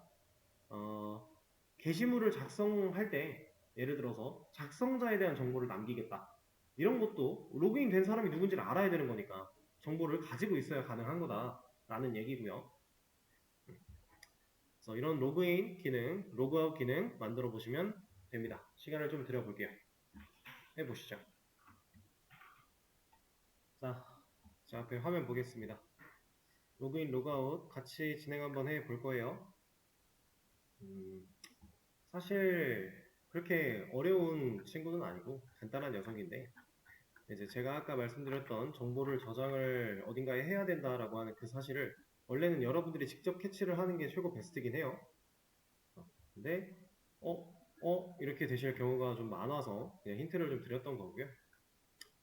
[SPEAKER 1] 게시물을 작성할 때 예를 들어서 작성자에 대한 정보를 남기겠다. 이런 것도 로그인 된 사람이 누군지를 알아야 되는 거니까 정보를 가지고 있어야 가능한 거다라는 얘기고요. 그래서 이런 로그인 기능, 로그아웃 기능 만들어 보시면 됩니다. 시간을 좀 들여볼게요. 해보시죠. 자, 제 앞에 화면 보겠습니다. 로그인, 로그아웃 같이 진행 한번 해볼 거예요. 사실 그렇게 어려운 친구는 아니고 간단한 녀석인데, 이제 제가 아까 말씀드렸던 정보를 저장을 어딘가에 해야 된다라고 하는 그 사실을 원래는 여러분들이 직접 캐치를 하는 게 최고 베스트긴 해요. 근데 이렇게 되실 경우가 좀 많아서 그냥 힌트를 좀 드렸던 거고요.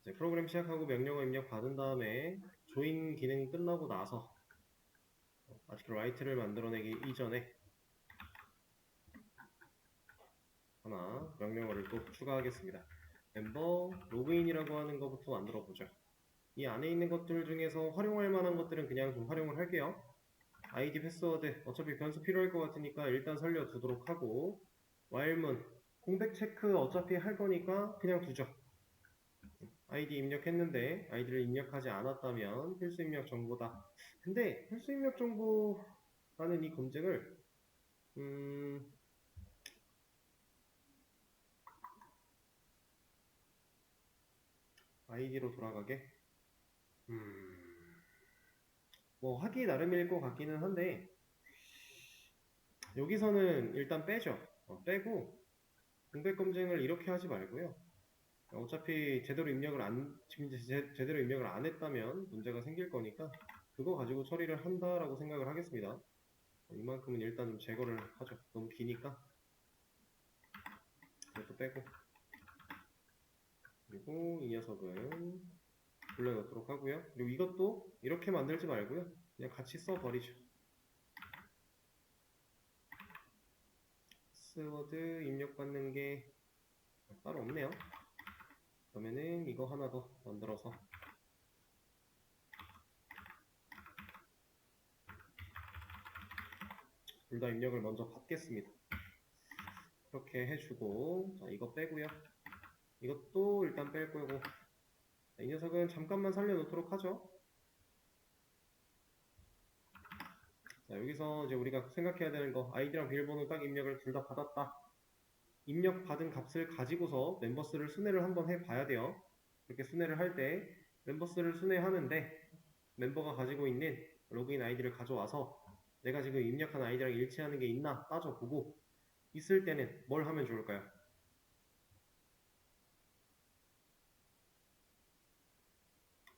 [SPEAKER 1] 이제 프로그램 시작하고 명령어 입력 받은 다음에 조인 기능 끝나고 나서 아티클 라이트를 만들어내기 이전에 하나 명령어를 또 추가하겠습니다. 멤버 로그인이라고 하는 것부터 만들어 보죠. 이 안에 있는 것들 중에서 활용할 만한 것들은 그냥 좀 활용을 할게요. 아이디 패스워드 어차피 변수 필요할 것 같으니까 일단 살려두도록 하고, while문 공백 체크 어차피 할 거니까 그냥 두죠. 아이디 입력했는데 아이디를 입력하지 않았다면 필수 입력 정보다. 근데 필수 입력 정보라는 이 검증을 아이디로 돌아가게 뭐 하기 나름일 것 같기는 한데 여기서는 일단 빼죠. 빼고 공백 검증을 이렇게 하지 말고요. 어차피 제대로 입력을 지금 제대로 입력을 안 했다면 문제가 생길 거니까 그거 가지고 처리를 한다라고 생각을 하겠습니다. 이만큼은 일단 좀 제거를 하죠. 너무 기니까 이것도 빼고, 그리고 이 녀석은 불러넣도록 하고요. 그리고 이것도 이렇게 만들지 말고요. 그냥 같이 써버리죠. 패스워드 입력받는 게 따로 없네요. 그러면은 이거 하나 더 만들어서 둘 다 입력을 먼저 받겠습니다. 이렇게 해주고, 자, 이거 빼고요. 이것도 일단 뺄 거고, 이 녀석은 잠깐만 살려놓도록 하죠. 자, 여기서 이제 우리가 생각해야 되는 거, 아이디랑 비밀번호 딱 입력을 둘 다 받았다. 입력 받은 값을 가지고서 멤버스를 순회를 한번 해봐야 돼요. 그렇게 순회를 할 때 멤버스를 순회하는데 멤버가 가지고 있는 로그인 아이디를 가져와서 내가 지금 입력한 아이디랑 일치하는 게 있나 따져보고, 있을 때는 뭘 하면 좋을까요?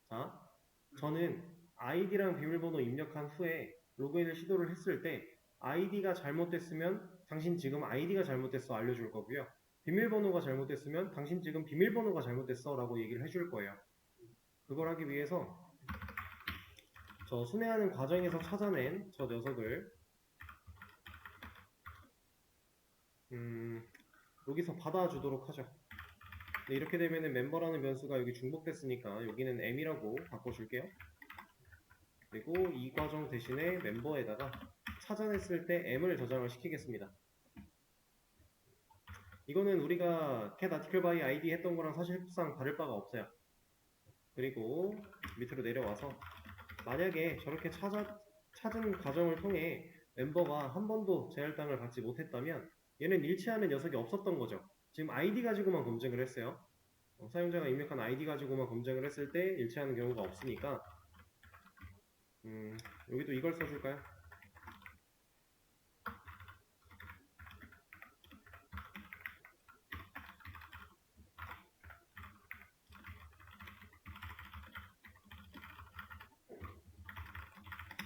[SPEAKER 1] 자, 저는 아이디랑 비밀번호 입력한 후에 로그인을 시도를 했을 때 아이디가 잘못됐으면 당신 지금 아이디가 잘못됐어 알려줄 거고요. 비밀번호가 잘못됐으면 당신 지금 비밀번호가 잘못됐어 라고 얘기를 해줄 거예요. 그걸 하기 위해서 저 순회하는 과정에서 찾아낸 저 녀석을 여기서 받아주도록 하죠. 네, 이렇게 되면은 멤버라는 변수가 여기 중복됐으니까 여기는 m이라고 바꿔줄게요. 그리고 이 과정 대신에 멤버에다가 찾아냈을 때 m을 저장을 시키겠습니다. 이거는 우리가 get article by id 했던 거랑 사실상 다를 바가 없어요. 그리고 밑으로 내려와서 만약에 저렇게 찾은 과정을 통해 멤버가 한 번도 제할당을 받지 못했다면 얘는 일치하는 녀석이 없었던 거죠. 지금 id 가지고만 검증을 했어요. 사용자가 입력한 id 가지고만 검증을 했을 때 일치하는 경우가 없으니까 여기도 이걸 써줄까요?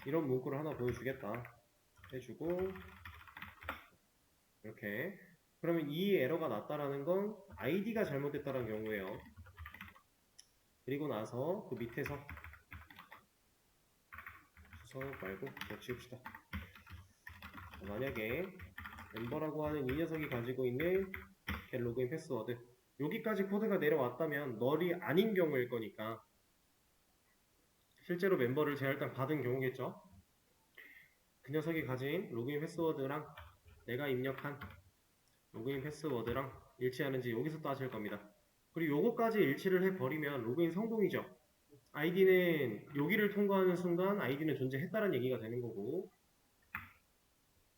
[SPEAKER 1] 이런 문구를 하나 보여주겠다 해주고 이렇게 그러면 이 에러가 났다라는 건 id가 잘못됐다는 경우예요. 그리고 나서 그 밑에서 주석 말고 그냥 지웁시다. 만약에 멤버라고 하는 이 녀석이 가지고 있는 get 로그인 패스워드 여기까지 코드가 내려왔다면 널이 아닌 경우일 거니까 실제로 멤버를 제할당 받은 경우겠죠. 그 녀석이 가진 로그인 패스워드랑 내가 입력한 로그인 패스워드랑 일치하는지 여기서 따질 겁니다. 그리고 요거까지 일치를 해버리면 로그인 성공이죠. 아이디는 여기를 통과하는 순간 아이디는 존재했다는 얘기가 되는 거고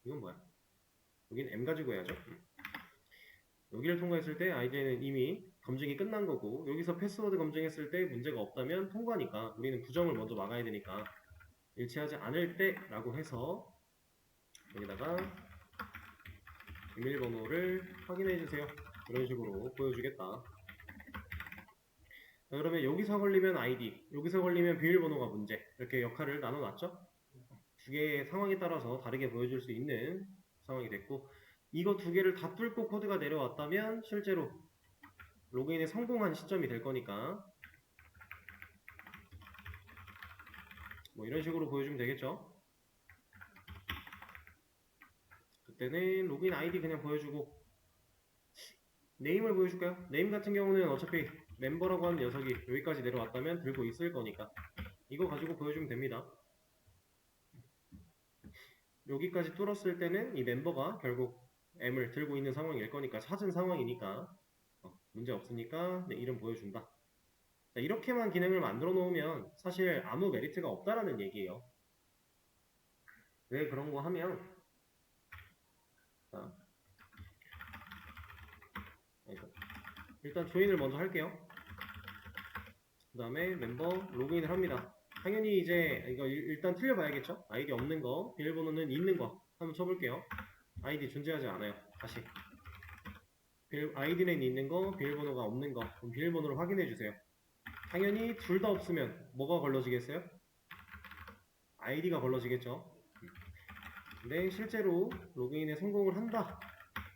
[SPEAKER 1] 이건 뭐야? 여기는 M 가지고 해야죠. 여기를 통과했을 때 아이디는 이미 검증이 끝난 거고 여기서 패스워드 검증했을 때 문제가 없다면 통과니까 우리는 부정을 먼저 막아야 되니까 일치하지 않을 때 라고 해서 여기다가 비밀번호를 확인해주세요. 이런 식으로 보여주겠다. 자, 그러면 여기서 걸리면 ID, 여기서 걸리면 비밀번호가 문제 이렇게 역할을 나눠놨죠? 두 개의 상황에 따라서 다르게 보여줄 수 있는 상황이 됐고 이거 두 개를 다 뚫고 코드가 내려왔다면 실제로 로그인에 성공한 시점이 될 거니까 뭐 이런 식으로 보여주면 되겠죠? 그때는 로그인 아이디 그냥 보여주고 네임을 보여줄까요? 네임 같은 경우는 어차피 멤버라고 하는 녀석이 여기까지 내려왔다면 들고 있을 거니까 이거 가지고 보여주면 됩니다. 여기까지 뚫었을 때는 이 멤버가 결국 M을 들고 있는 상황일 거니까 찾은 상황이니까 문제 없으니까 네, 이름 보여준다. 자, 이렇게만 기능을 만들어 놓으면 사실 아무 메리트가 없다라는 얘기예요. 왜 그런 거 하면 자, 일단 조인을 먼저 할게요. 그 다음에 멤버 로그인을 합니다. 당연히 이제 이거 일단 틀려봐야겠죠? 아이디 없는 거, 비밀번호는 있는 거 한번 쳐볼게요. 아이디 존재하지 않아요. 다시 아이디는 있는 거, 비밀번호가 없는 거 그럼 비밀번호를 확인해주세요. 당연히 둘 다 없으면 뭐가 걸러지겠어요? 아이디가 걸러지겠죠. 근데 실제로 로그인에 성공을 한다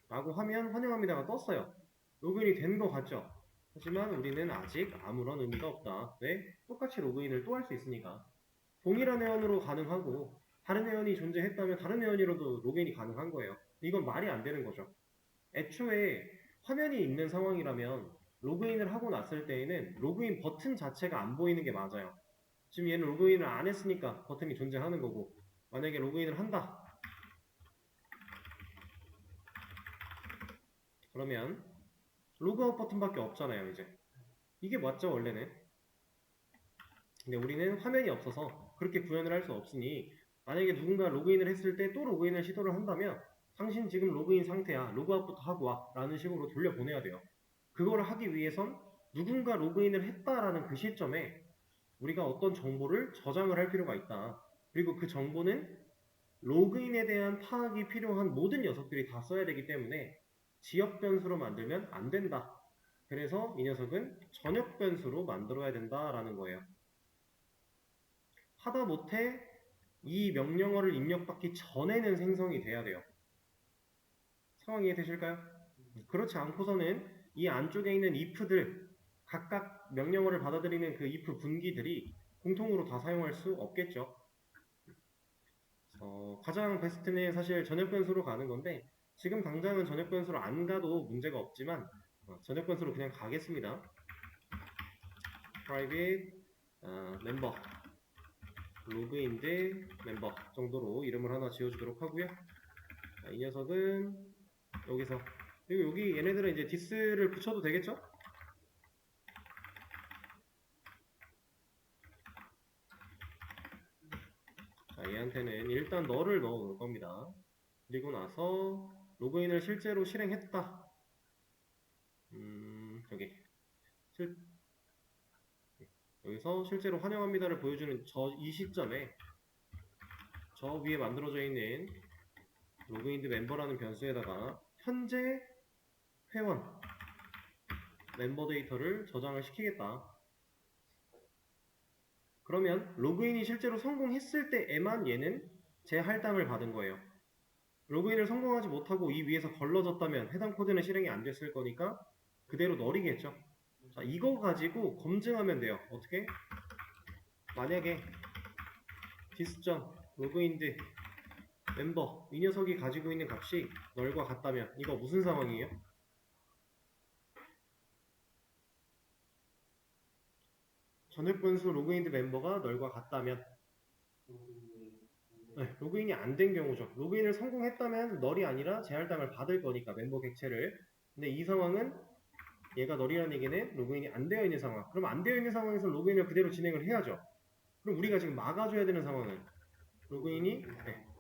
[SPEAKER 1] 라고 하면 환영합니다가 떴어요. 로그인이 된 거 같죠? 하지만 우리는 아직 아무런 의미가 없다. 왜? 똑같이 로그인을 또 할 수 있으니까. 동일한 회원으로 가능하고 다른 회원이 존재했다면 다른 회원으로도 로그인이 가능한 거예요. 이건 말이 안 되는 거죠. 애초에 화면이 있는 상황이라면 로그인을 하고 났을 때에는 로그인 버튼 자체가 안 보이는 게 맞아요. 지금 얘는 로그인을 안 했으니까 버튼이 존재하는 거고 만약에 로그인을 한다 그러면 로그아웃 버튼밖에 없잖아요 이제. 이게 맞죠 원래는. 근데 우리는 화면이 없어서 그렇게 구현을 할 수 없으니 만약에 누군가 로그인을 했을 때 또 로그인을 시도를 한다면 당신 지금 로그인 상태야 로그아웃부터 하고 와 라는 식으로 돌려보내야 돼요. 그걸 하기 위해선 누군가 로그인을 했다라는 그 시점에 우리가 어떤 정보를 저장을 할 필요가 있다. 그리고 그 정보는 로그인에 대한 파악이 필요한 모든 녀석들이 다 써야 되기 때문에 지역 변수로 만들면 안 된다. 그래서 이 녀석은 전역 변수로 만들어야 된다라는 거예요. 하다못해 이 명령어를 입력받기 전에는 생성이 돼야 돼요. 상황 이해되실까요? 그렇지 않고서는 이 안쪽에 있는 if들, 각각 명령어를 받아들이는 그 if 분기들이 공통으로 다 사용할 수 없겠죠. 가장 베스트는 사실 전역 변수로 가는 건데 지금 당장은 전역 변수로 안 가도 문제가 없지만 전역 변수로 그냥 가겠습니다. private member 로그인드 멤버 정도로 이름을 하나 지어주도록 하고요. 자, 이 녀석은 여기서 그리고 여기 얘네들은 이제 this를 붙여도 되겠죠? 자, 얘한테는 일단 너를 넣어 놓을 겁니다. 그리고 나서 로그인을 실제로 실행했다. 여기 여기서 실제로 환영합니다를 보여주는 이 시점에 저 위에 만들어져 있는 로그인드 멤버라는 변수에다가 현재 회원 멤버 데이터를 저장을 시키겠다. 그러면 로그인이 실제로 성공했을 때에만 얘는 재할당을 받은 거예요. 로그인을 성공하지 못하고 이 위에서 걸러졌다면 해당 코드는 실행이 안 됐을 거니까 그대로 널이겠죠. 자, 이거 가지고 검증하면 돼요. 어떻게? 만약에 디스점 로그인드 멤버 이 녀석이 가지고 있는 값이 널과 같다면 이거 무슨 상황이에요? 전역 변수 로그인드 멤버가 널과 같다면 네, 로그인이 안 된 경우죠. 로그인을 성공했다면 널이 아니라 재할당을 받을 거니까 멤버 객체를. 근데 이 상황은 얘가 널이라는 얘기는 로그인이 안 되어 있는 상황. 그럼 안 되어 있는 상황에서 로그인을 그대로 진행을 해야죠. 그럼 우리가 지금 막아줘야 되는 상황은 로그인이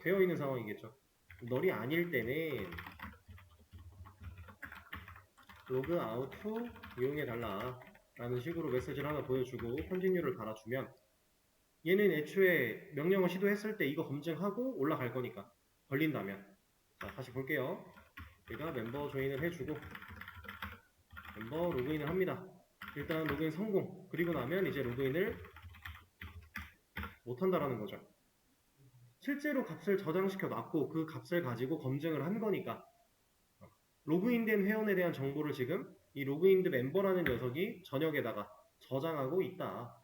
[SPEAKER 1] 되어 있는 상황이겠죠. 널이 아닐 때는 로그 아웃 후 이용해달라 라는 식으로 메시지를 하나 보여주고 컨티뉴를 달아주면 얘는 애초에 명령을 시도했을 때 이거 검증하고 올라갈 거니까 걸린다면 자 다시 볼게요. 얘가 멤버 조인을 해주고 멤버 로그인을 합니다. 일단 로그인 성공. 그리고 나면 이제 로그인을 못한다라는 거죠. 실제로 값을 저장시켜 놨고 그 값을 가지고 검증을 한 거니까 로그인된 회원에 대한 정보를 지금 이 로그인드 멤버라는 녀석이 전역에다가 저장하고 있다.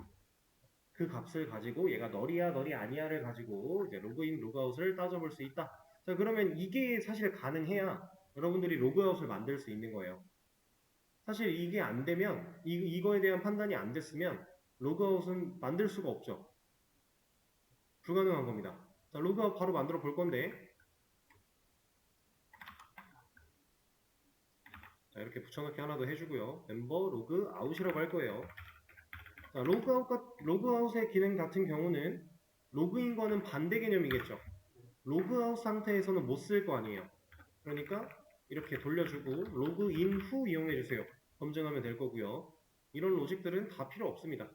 [SPEAKER 1] 그 값을 가지고 얘가 널이야 널이 아니야를 가지고 이제 로그인 로그아웃을 따져볼 수 있다. 자 그러면 이게 사실 가능해야 여러분들이 로그아웃을 만들 수 있는 거예요. 사실 이게 안 되면 이거에 대한 판단이 안 됐으면 로그아웃은 만들 수가 없죠. 불가능한 겁니다. 자 로그아웃 바로 만들어 볼 건데 자 이렇게 붙여넣기 하나 더 해주고요. 멤버 로그아웃이라고 할 거예요. 자, 로그아웃의 기능 같은 경우는 로그인과는 반대 개념이겠죠. 로그아웃 상태에서는 못 쓸 거 아니에요. 그러니까 이렇게 돌려주고 로그인 후 이용해주세요. 검증하면 될 거고요. 이런 로직들은 다 필요 없습니다.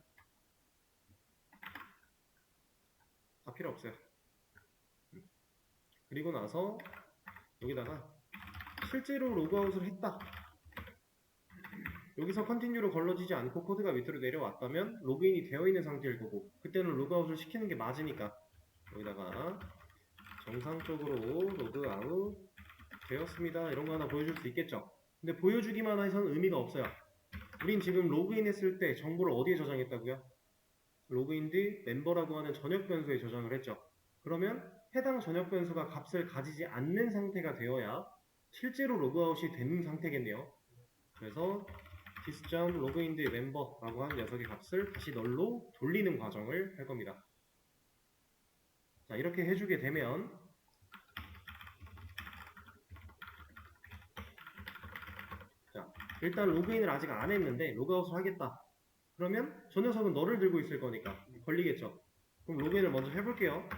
[SPEAKER 1] 다 필요 없어요. 그리고 나서 여기다가 실제로 로그아웃을 했다. 여기서 컨티뉴로 걸러지지 않고 코드가 밑으로 내려왔다면 로그인이 되어 있는 상태일 거고 그때는 로그아웃을 시키는 게 맞으니까 여기다가 정상적으로 로그아웃 되었습니다. 이런 거 하나 보여줄 수 있겠죠. 근데 보여주기만 해서는 의미가 없어요. 우린 지금 로그인 했을 때 정보를 어디에 저장했다고요? 로그인드 멤버라고 하는 전역 변수에 저장을 했죠. 그러면 해당 전역 변수가 값을 가지지 않는 상태가 되어야 실제로 로그아웃이 되는 상태겠네요. 그래서 디스점 로그인드 멤버라고 하는 녀석의 값을 다시 널로 돌리는 과정을 할 겁니다. 자 이렇게 해주게 되면 자 일단 로그인을 아직 안 했는데 로그아웃을 하겠다. 그러면 저 녀석은 너를 들고 있을 거니까 걸리겠죠. 그럼 로그인을 먼저 해볼게요.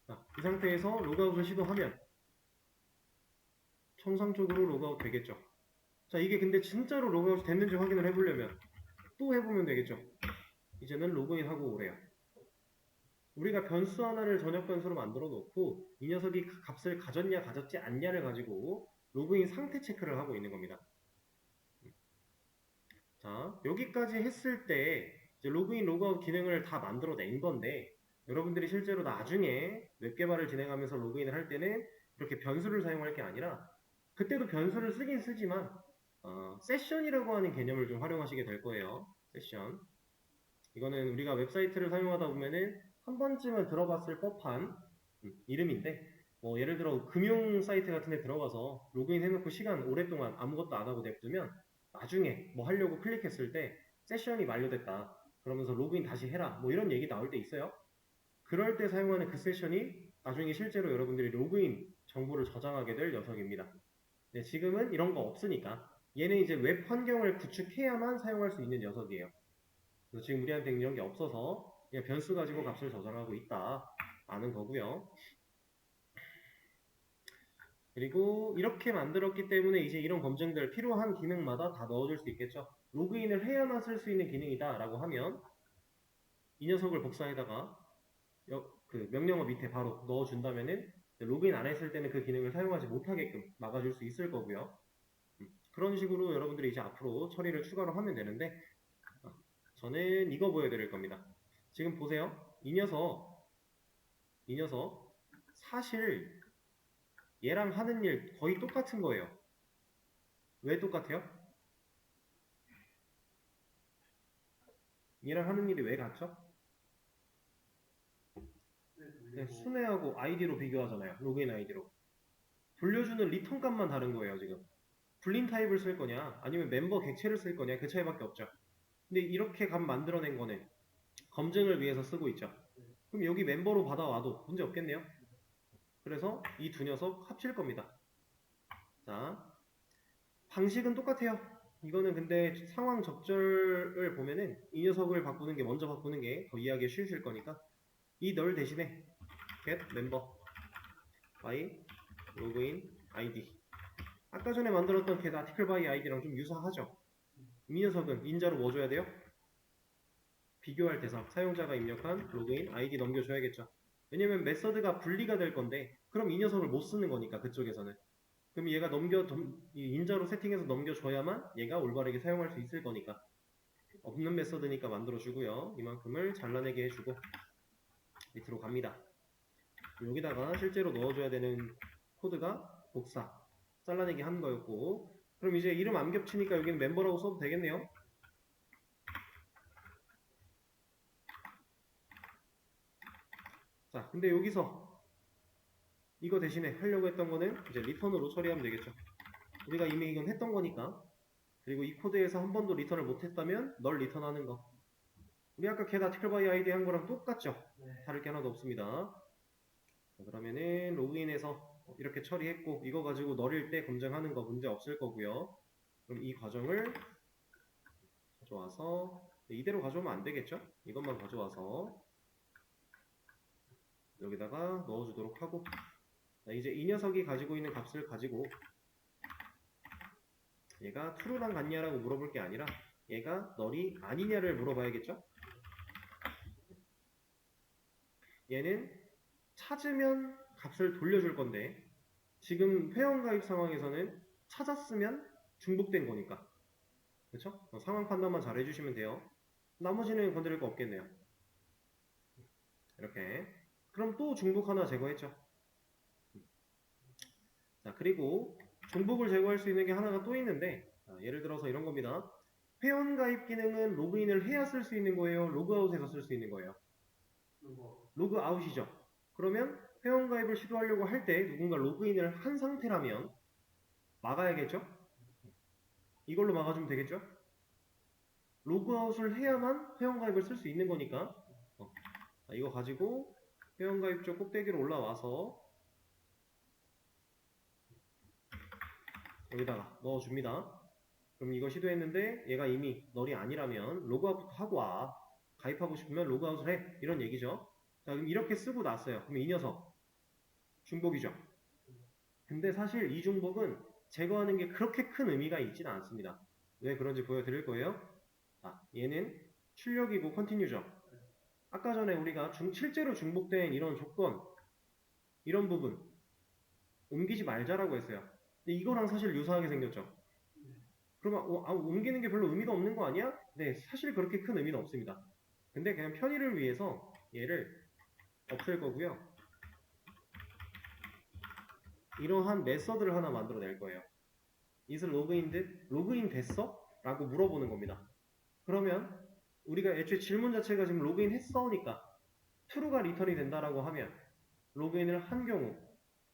[SPEAKER 1] 자, 이 상태에서 로그아웃을 시도하면 정상적으로 로그아웃 되겠죠. 자 이게 근데 진짜로 로그아웃 됐는지 확인을 해보려면 또 해보면 되겠죠. 이제는 로그인하고 오래요. 우리가 변수 하나를 전역 변수로 만들어 놓고 이 녀석이 값을 가졌냐 가졌지 않냐를 가지고 로그인 상태 체크를 하고 있는 겁니다. 자 여기까지 했을 때 이제 로그인, 로그아웃 기능을 다 만들어낸 건데 여러분들이 실제로 나중에 웹 개발을 진행하면서 로그인을 할 때는 이렇게 변수를 사용할 게 아니라 그때도 변수를 쓰긴 쓰지만 세션이라고 하는 개념을 좀 활용하시게 될 거예요. 세션. 이거는 우리가 웹사이트를 사용하다 보면은 한 번쯤은 들어봤을 법한 이름인데 뭐 예를 들어 금융 사이트 같은 데 들어가서 로그인 해놓고 시간 오랫동안 아무것도 안 하고 냅두면 나중에 뭐 하려고 클릭했을 때 세션이 만료됐다. 그러면서 로그인 다시 해라. 뭐 이런 얘기 나올 때 있어요. 그럴 때 사용하는 그 세션이 나중에 실제로 여러분들이 로그인 정보를 저장하게 될 녀석입니다. 네, 지금은 이런 거 없으니까 얘는 이제 웹 환경을 구축해야만 사용할 수 있는 녀석이에요. 그래서 지금 우리한테 이런 게 없어서 그냥 변수 가지고 값을 저장하고 있다 아는 거고요. 그리고 이렇게 만들었기 때문에 이제 이런 검증들 필요한 기능마다 다 넣어줄 수 있겠죠. 로그인을 해야만 쓸 수 있는 기능이다 라고 하면 이 녀석을 복사해다가 그 명령어 밑에 바로 넣어준다면은 로그인 안 했을 때는 그 기능을 사용하지 못하게끔 막아줄 수 있을 거고요. 그런 식으로 여러분들이 이제 앞으로 처리를 추가로 하면 되는데 저는 이거 보여드릴 겁니다. 지금 보세요. 이 녀석 사실 얘랑 하는 일 거의 똑같은 거예요. 왜 똑같아요? 얘랑 하는 일이 왜 같죠? 네, 순회하고 아이디로 비교하잖아요. 로그인 아이디로. 돌려주는 리턴 값만 다른 거예요, 지금. 불린 타입을 쓸 거냐, 아니면 멤버 객체를 쓸 거냐, 그 차이밖에 없죠. 근데 이렇게 값 만들어낸 거는 검증을 위해서 쓰고 있죠. 그럼 여기 멤버로 받아와도 문제 없겠네요. 그래서 이 두 녀석 합칠 겁니다. 자, 방식은 똑같아요. 이거는 근데 상황 적절을 보면은 이 녀석을 바꾸는 게 먼저 바꾸는 게 더 이해하기 쉬우실 거니까 이 널 대신에 get member by login id 아까 전에 만들었던 get article by id랑 좀 유사하죠. 이 녀석은 인자로 뭐 줘야 돼요? 비교할 대상 사용자가 입력한 로그인 아이디 넘겨줘야겠죠. 왜냐면 메서드가 분리가 될 건데 그럼 이 녀석을 못 쓰는 거니까 그쪽에서는 그럼 얘가 인자로 세팅해서 넘겨줘야만 얘가 올바르게 사용할 수 있을 거니까 없는 메서드니까 만들어주고요. 이만큼을 잘라내게 해주고 밑으로 갑니다. 여기다가 실제로 넣어줘야 되는 코드가 복사 잘라내기 한 거였고 그럼 이제 이름 안 겹치니까 여기는 멤버라고 써도 되겠네요. 자 근데 여기서 이거 대신에 하려고 했던 거는 이제 리턴으로 처리하면 되겠죠. 우리가 이미 이건 했던 거니까. 그리고 이 코드에서 한 번도 리턴을 못했다면 널 리턴하는 거. 우리 아까 get article by id 한 거랑 똑같죠? 다를 게 하나도 없습니다. 자, 그러면은 로그인해서 이렇게 처리했고 이거 가지고 널일 때 검증하는 거 문제 없을 거고요. 그럼 이 과정을 가져와서 이대로 가져오면 안 되겠죠? 이것만 가져와서 여기다가 넣어주도록 하고 자, 이제 이 녀석이 가지고 있는 값을 가지고 얘가 true랑 같냐라고 물어볼 게 아니라 얘가 널이 아니냐를 물어봐야겠죠? 얘는 찾으면 값을 돌려줄 건데 지금 회원가입 상황에서는 찾았으면 중복된 거니까 그렇죠? 상황 판단만 잘 해주시면 돼요. 나머지는 건드릴 거 없겠네요. 이렇게 그럼 또 중복 하나 제거했죠. 자 그리고 중복을 제거할 수 있는 게 하나가 또 있는데 예를 들어서 이런 겁니다. 회원가입 기능은 로그인을 해야 쓸 수 있는 거예요? 로그아웃해서 쓸 수 있는 거예요? 로그아웃이죠. 그러면 회원가입을 시도하려고 할 때 누군가 로그인을 한 상태라면 막아야겠죠? 이걸로 막아주면 되겠죠? 로그아웃을 해야만 회원가입을 쓸 수 있는 거니까 이거 가지고 회원가입 쪽 꼭대기로 올라와서 여기다가 넣어줍니다. 그럼 이거 시도했는데 얘가 이미 널이 아니라면 로그아웃부터 하고 와. 가입하고 싶으면 로그아웃을 해. 이런 얘기죠. 자 그럼 이렇게 쓰고 났어요. 그럼 이 녀석 중복이죠. 근데 사실 이 중복은 제거하는 게 그렇게 큰 의미가 있지는 않습니다. 왜 그런지 보여드릴 거예요. 자, 얘는 출력이고 컨티뉴죠. 아까 전에 우리가 실제로 중복된 이런 조건, 이런 부분 옮기지 말자라고 했어요. 근데 이거랑 사실 유사하게 생겼죠. 그러면 옮기는 게 별로 의미가 없는 거 아니야? 네, 사실 그렇게 큰 의미는 없습니다. 근데 그냥 편의를 위해서 얘를 없앨 거고요. 이러한 메서드를 하나 만들어낼 거예요. is logged? 로그인 됐어? 라고 물어보는 겁니다. 그러면 우리가 애초에 질문 자체가 지금 로그인 했어니까 true가 리턴이 된다라고 하면 로그인을 한 경우,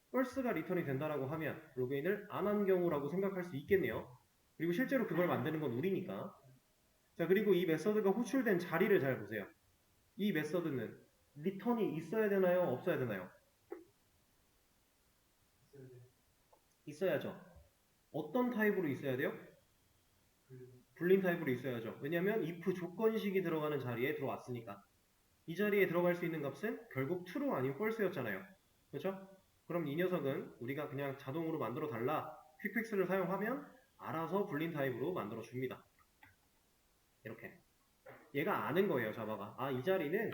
[SPEAKER 1] false가 리턴이 된다라고 하면 로그인을 안 한 경우라고 생각할 수 있겠네요. 그리고 실제로 그걸 만드는 건 우리니까. 자, 그리고 이 메서드가 호출된 자리를 잘 보세요. 이 메서드는 리턴이 있어야 되나요? 없어야 되나요? 있어야죠. 어떤 타입으로 있어야 돼요? 불린 타입으로 있어야죠. 왜냐하면 if 조건식이 들어가는 자리에 들어왔으니까. 이 자리에 들어갈 수 있는 값은 결국 true 아니면 false였잖아요. 그렇죠? 그럼 이 녀석은 우리가 그냥 자동으로 만들어 달라 퀵픽스를 사용하면 알아서 불린 타입으로 만들어 줍니다. 이렇게 얘가 아는 거예요. 자바가 이 자리는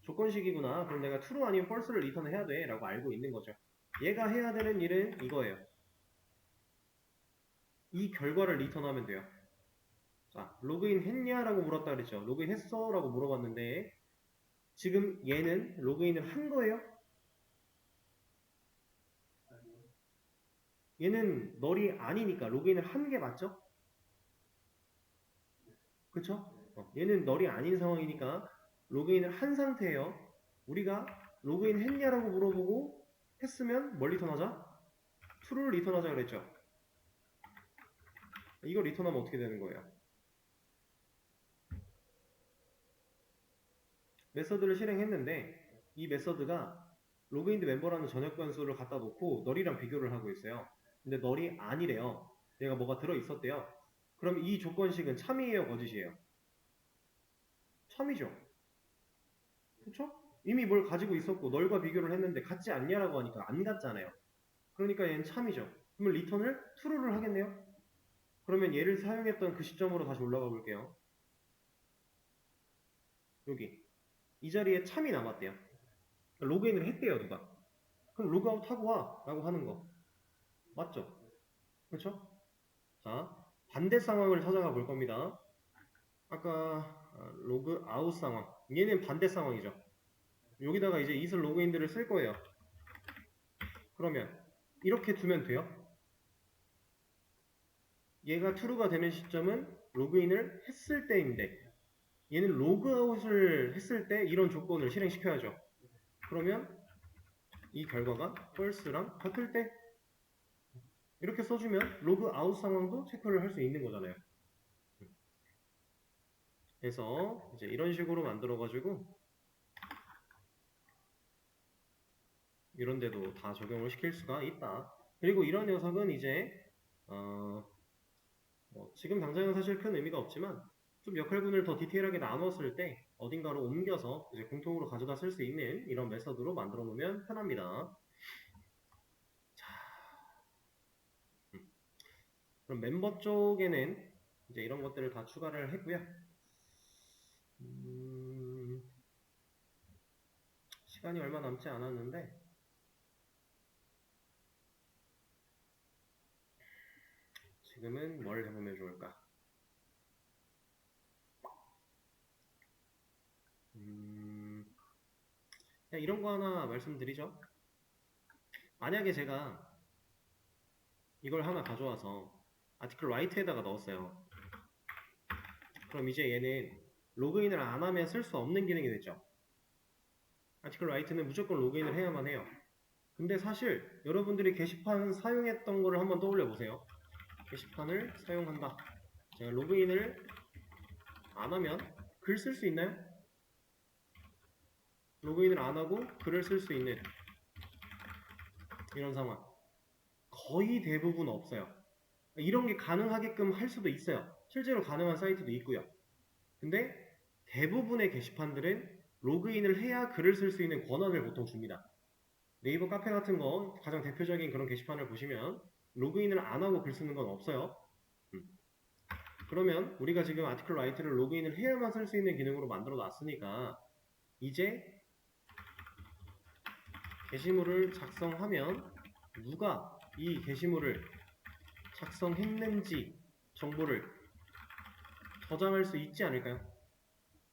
[SPEAKER 1] 조건식이구나. 그럼 내가 true 아니면 false를 리턴을 해야 돼 라고 알고 있는 거죠. 얘가 해야 되는 일은 이거예요. 이 결과를 리턴하면 돼요. 자, 로그인 했냐라고 물었다 그랬죠. 로그인 했어 라고 물어봤는데 지금 얘는 로그인을 한 거예요? 얘는 널이 아니니까 로그인을 한 게 맞죠? 그쵸? 얘는 널이 아닌 상황이니까 로그인을 한 상태예요. 우리가 로그인 했냐라고 물어보고 했으면 뭘 리턴하자? true를 리턴하자 그랬죠. 이거 리턴하면 어떻게 되는 거예요? 메서드를 실행했는데 이 메서드가 로그인드 멤버라는 전역 변수를 갖다 놓고 널이랑 비교를 하고 있어요. 근데 널이 아니래요. 얘가 뭐가 들어있었대요. 그럼 이 조건식은 참이에요, 거짓이에요? 참이죠. 그쵸? 이미 뭘 가지고 있었고 널과 비교를 했는데 같지 않냐라고 하니까 안 같잖아요. 그러니까 얘는 참이죠. 그러면 리턴을 true를 하겠네요. 그러면 얘를 사용했던 그 시점으로 다시 올라가 볼게요. 여기 이 자리에 참이 남았대요. 로그인을 했대요, 누가. 그럼 로그아웃 하고 와 라고 하는 거 맞죠? 그렇죠? 자, 반대 상황을 찾아가 볼 겁니다. 아까 로그아웃 상황, 얘는 반대 상황이죠. 여기다가 이제 이슬 로그인들을 쓸 거예요. 그러면 이렇게 두면 돼요. 얘가 true가 되는 시점은 로그인을 했을 때인데 얘는 로그아웃을 했을 때 이런 조건을 실행시켜야죠. 그러면 이 결과가 false랑 같을 때 이렇게 써주면 로그아웃 상황도 체크를 할 수 있는 거잖아요. 그래서 이제 이런 식으로 만들어가지고 이런 데도 다 적용을 시킬 수가 있다. 그리고 이런 녀석은 이제 지금 당장은 사실 큰 의미가 없지만 좀 역할군을 더 디테일하게 나눴을 때 어딘가로 옮겨서 이제 공통으로 가져다 쓸 수 있는 이런 메서드로 만들어 놓으면 편합니다. 자, 그럼 멤버 쪽에는 이제 이런 것들을 다 추가를 했고요. 시간이 얼마 남지 않았는데 지금은 뭘 해보면 좋을까? 이런 거 하나 말씀드리죠. 만약에 제가 이걸 하나 가져와서 아티클 라이트에다가 넣었어요. 그럼 이제 얘는 로그인을 안 하면 쓸 수 없는 기능이 됐죠. 아티클 라이트는 무조건 로그인을 해야만 해요. 근데 사실 여러분들이 게시판 사용했던 거를 한번 떠올려 보세요. 게시판을 사용한다. 제가 로그인을 안 하면 글 쓸 수 있나요? 로그인을 안 하고 글을 쓸 수 있는 이런 상황 거의 대부분 없어요. 이런 게 가능하게끔 할 수도 있어요. 실제로 가능한 사이트도 있고요. 근데 대부분의 게시판들은 로그인을 해야 글을 쓸 수 있는 권한을 보통 줍니다. 네이버 카페 같은 거 가장 대표적인 그런 게시판을 보시면 로그인을 안 하고 글 쓰는 건 없어요. 그러면 우리가 지금 아티클 라이트를 로그인을 해야만 쓸 수 있는 기능으로 만들어 놨으니까 이제 게시물을 작성하면 누가 이 게시물을 작성했는지 정보를 저장할 수 있지 않을까요?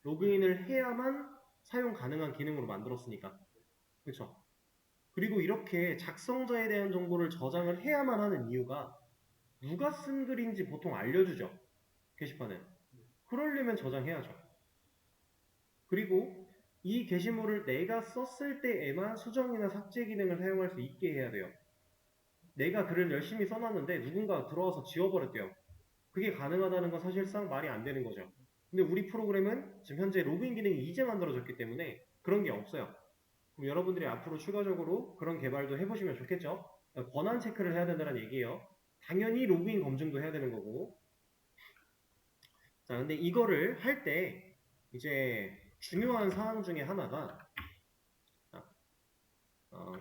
[SPEAKER 1] 로그인을 해야만 사용 가능한 기능으로 만들었으니까. 그렇죠? 그리고 이렇게 작성자에 대한 정보를 저장을 해야만 하는 이유가 누가 쓴 글인지 보통 알려주죠. 게시판은. 그러려면 저장해야죠. 그리고 이 게시물을 내가 썼을 때에만 수정이나 삭제 기능을 사용할 수 있게 해야 돼요. 내가 글을 열심히 써놨는데 누군가 들어와서 지워버렸대요. 그게 가능하다는 건 사실상 말이 안 되는 거죠. 근데 우리 프로그램은 지금 현재 로그인 기능이 이제 만들어졌기 때문에 그런 게 없어요. 그럼 여러분들이 앞으로 추가적으로 그런 개발도 해보시면 좋겠죠? 권한 체크를 해야 된다는 얘기예요. 당연히 로그인 검증도 해야 되는 거고. 자, 근데 이거를 할 때 이제 중요한 사항 중에 하나가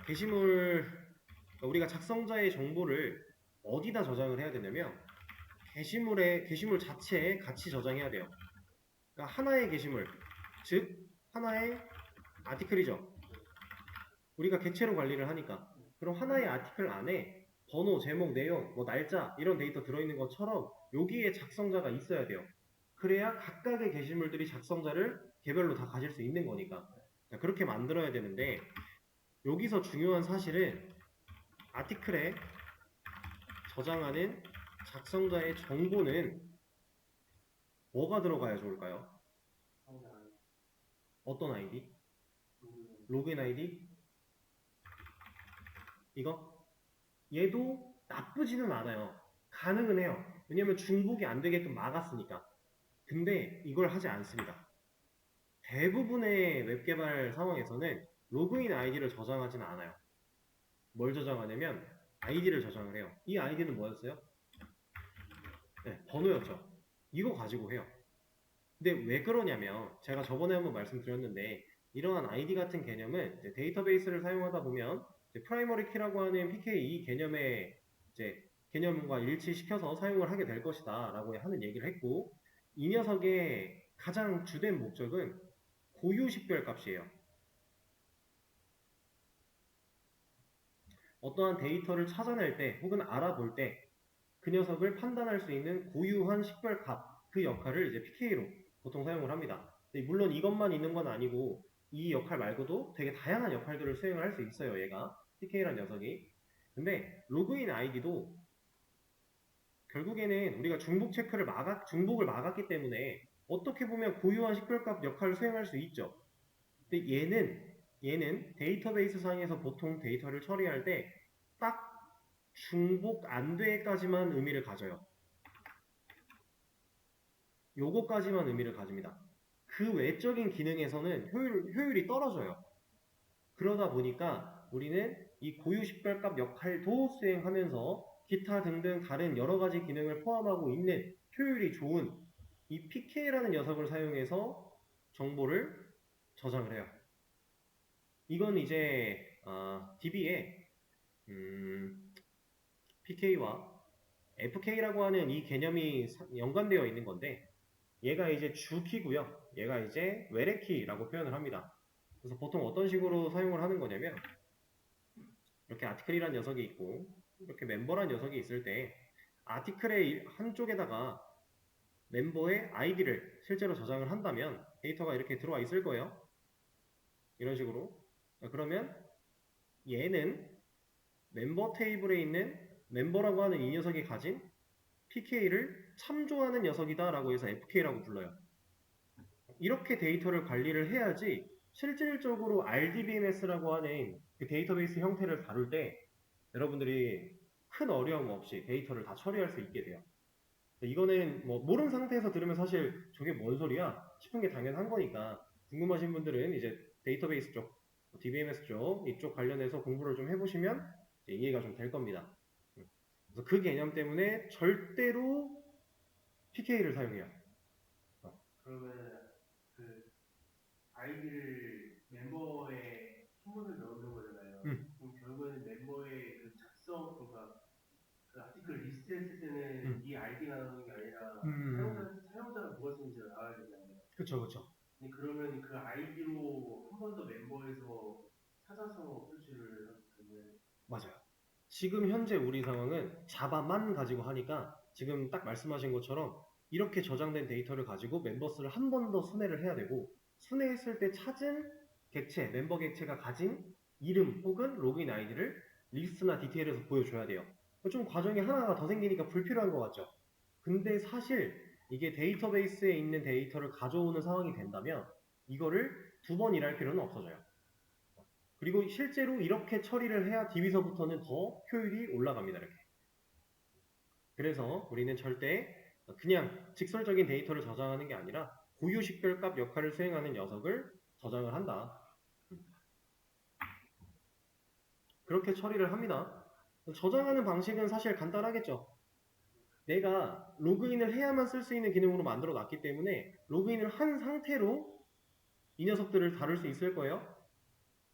[SPEAKER 1] 게시물 우리가 작성자의 정보를 어디다 저장을 해야 되냐면 게시물 자체에 같이 저장해야 돼요. 그러니까 하나의 게시물, 즉 하나의 아티클이죠. 우리가 객체로 관리를 하니까 그럼 하나의 아티클 안에 번호, 제목, 내용, 뭐 날짜 이런 데이터 들어있는 것처럼 여기에 작성자가 있어야 돼요. 그래야 각각의 게시물들이 작성자를 개별로 다 가질 수 있는 거니까 그렇게 만들어야 되는데 여기서 중요한 사실은 아티클에 저장하는 작성자의 정보는 뭐가 들어가야 좋을까요? 어떤 아이디? 로그인 아이디? 이거? 얘도 나쁘지는 않아요. 가능은 해요. 왜냐면 중복이 안 되게끔 막았으니까. 근데 이걸 하지 않습니다. 대부분의 웹 개발 상황에서는 로그인 아이디를 저장하지는 않아요. 뭘 저장하냐면 아이디를 저장을 해요. 이 아이디는 뭐였어요? 네, 번호였죠. 이거 가지고 해요. 근데 왜 그러냐면 제가 저번에 한번 말씀드렸는데 이러한 아이디 같은 개념은 이제 데이터베이스를 사용하다 보면 프라이머리 키라고 하는 PK 이 개념의 이제 개념과 일치시켜서 사용을 하게 될 것이다 라고 하는 얘기를 했고 이 녀석의 가장 주된 목적은 고유 식별 값이에요. 어떠한 데이터를 찾아낼 때 혹은 알아볼 때 그 녀석을 판단할 수 있는 고유한 식별값 그 역할을 이제 PK로 보통 사용을 합니다. 물론 이것만 있는 건 아니고 이 역할 말고도 되게 다양한 역할들을 수행을 할 수 있어요. 얘가 PK라는 녀석이. 근데 로그인 아이디도 결국에는 우리가 중복을 막았기 때문에 어떻게 보면 고유한 식별값 역할을 수행할 수 있죠. 근데 얘는 데이터베이스 상에서 보통 데이터를 처리할 때 딱 중복 안 돼까지만 의미를 가져요. 요거까지만 의미를 가집니다. 그 외적인 기능에서는 효율이 떨어져요. 그러다 보니까 우리는 이 고유 식별값 역할도 수행하면서 기타 등등 다른 여러 가지 기능을 포함하고 있는 효율이 좋은 이 PK라는 녀석을 사용해서 정보를 저장을 해요. 이건 이제 DB에 PK와 FK라고 하는 이 개념이 연관되어 있는 건데 얘가 이제 주키고요. 얘가 이제 외래키라고 표현을 합니다. 그래서 보통 어떤 식으로 사용을 하는 거냐면 이렇게 아티클이라는 녀석이 있고 이렇게 멤버라는 녀석이 있을 때 아티클의 한쪽에다가 멤버의 아이디를 실제로 저장을 한다면 데이터가 이렇게 들어와 있을 거예요. 이런 식으로. 그러면 얘는 멤버 테이블에 있는 멤버라고 하는 이 녀석이 가진 PK를 참조하는 녀석이다 라고 해서 FK라고 불러요. 이렇게 데이터를 관리를 해야지 실질적으로 RDBMS라고 하는 그 데이터베이스 형태를 다룰 때 여러분들이 큰 어려움 없이 데이터를 다 처리할 수 있게 돼요. 이거는 뭐 모르는 상태에서 들으면 사실 저게 뭔 소리야 싶은 게 당연한 거니까 궁금하신 분들은 이제 데이터베이스 쪽, DBMS 쪽 이쪽 관련해서 공부를 좀 해보시면 이해가 좀 될 겁니다. 그래서 그 개념 때문에 절대로 PK를 사용해요.
[SPEAKER 2] 그러면 그 아이디를 멤버의 신분을 넣는 거잖아요. 그럼 결국에는 멤버의 그 작성, 그러니까 그 아티클 리스트했을 때는 이 아이디가 나오는 게 아니라 사용자가 누가 쓰는지가 나와야 되잖아요.
[SPEAKER 1] 그쵸.
[SPEAKER 2] 근데 그러면 그 아이디로 한 번 더 멤버에서 찾아서 표시를 하면
[SPEAKER 1] 맞아요. 지금 현재 우리 상황은 자바만 가지고 하니까 지금 딱 말씀하신 것처럼 이렇게 저장된 데이터를 가지고 멤버스를 한 번 더 순회를 해야 되고, 순회했을 때 찾은 객체, 멤버 객체가 가진 이름 혹은 로그인 아이디를 리스트나 디테일에서 보여줘야 돼요. 좀 과정이 하나가 더 생기니까 불필요한 것 같죠? 근데 사실 이게 데이터베이스에 있는 데이터를 가져오는 상황이 된다면 이거를 두 번 일할 필요는 없어져요. 그리고 실제로 이렇게 처리를 해야 DB서부터는 더 효율이 올라갑니다. 이렇게. 그래서 우리는 절대 그냥 직설적인 데이터를 저장하는 게 아니라 고유 식별값 역할을 수행하는 녀석을 저장을 한다. 그렇게 처리를 합니다. 저장하는 방식은 사실 간단하겠죠. 내가 로그인을 해야만 쓸 수 있는 기능으로 만들어 놨기 때문에 로그인을 한 상태로 이 녀석들을 다룰 수 있을 거예요.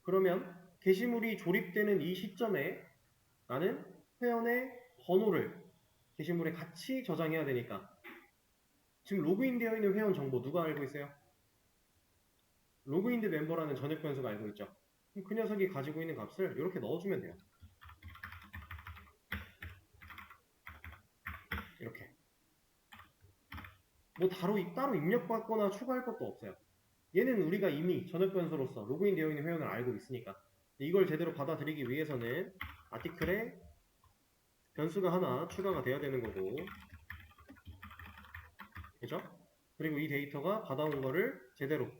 [SPEAKER 1] 그러면 게시물이 조립되는 이 시점에 나는 회원의 번호를 게시물에 같이 저장해야 되니까, 지금 로그인되어 있는 회원 정보 누가 알고 있어요? 로그인드 멤버라는 전역 변수가 알고 있죠. 그럼 그 녀석이 가지고 있는 값을 이렇게 넣어주면 돼요. 이렇게. 뭐 따로 입력받거나 추가할 것도 없어요. 얘는 우리가 이미 전역 변수로서 로그인되어 있는 회원을 알고 있으니까. 이걸 제대로 받아들이기 위해서는 아티클에 변수가 하나 추가가 돼야 되는 거고, 그죠? 그리고 이 데이터가 받아온 거를 제대로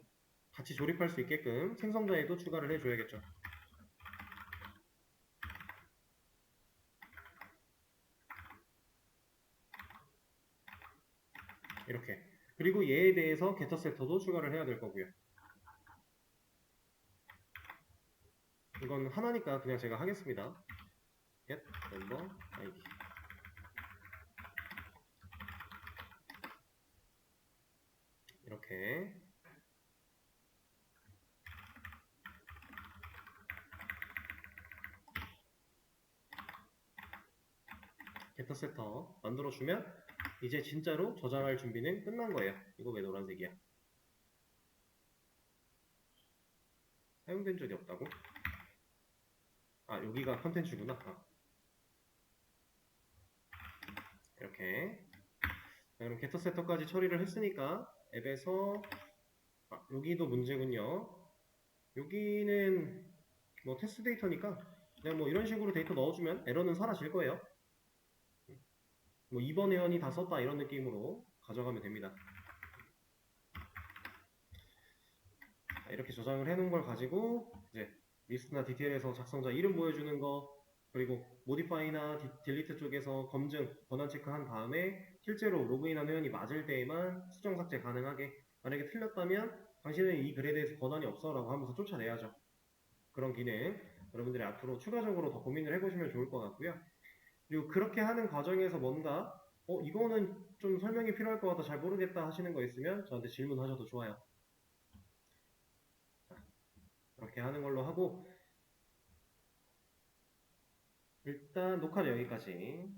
[SPEAKER 1] 같이 조립할 수 있게끔 생성자에도 추가를 해줘야겠죠. 이렇게. 그리고 얘에 대해서 게터 세터도 추가를 해야 될 거고요. 이건 하나니까 그냥 제가 하겠습니다. get member id. 이렇게. 게터 세터 만들어주면 이제 진짜로 저장할 준비는 끝난 거예요. 이거 왜 노란색이야? 사용된 적이 없다고? 아, 여기가 컨텐츠구나. 이렇게. 자, 그럼 게터 세터까지 처리를 했으니까 앱에서 여기도 문제군요. 여기는 뭐 테스트 데이터니까 그냥 뭐 이런 식으로 데이터 넣어주면 에러는 사라질 거예요. 뭐 이번 회원이 다 썼다 이런 느낌으로 가져가면 됩니다. 자, 이렇게 저장을 해놓은 걸 가지고 이제 리스트나 디테일에서 작성자 이름 보여주는 거, 그리고 모디파이나 딜리트 쪽에서 검증, 권한 체크한 다음에 실제로 로그인한 회원이 맞을 때에만 수정 삭제 가능하게, 만약에 틀렸다면 당신은 이 글에 대해서 권한이 없어 라고 하면서 쫓아내야죠. 그런 기능 여러분들이 앞으로 추가적으로 더 고민을 해보시면 좋을 것 같고요. 그리고 그렇게 하는 과정에서 뭔가 이거는 좀 설명이 필요할 것 같아 잘 모르겠다 하시는 거 있으면 저한테 질문하셔도 좋아요. 그렇게 하는 걸로 하고 일단 녹화는 여기까지.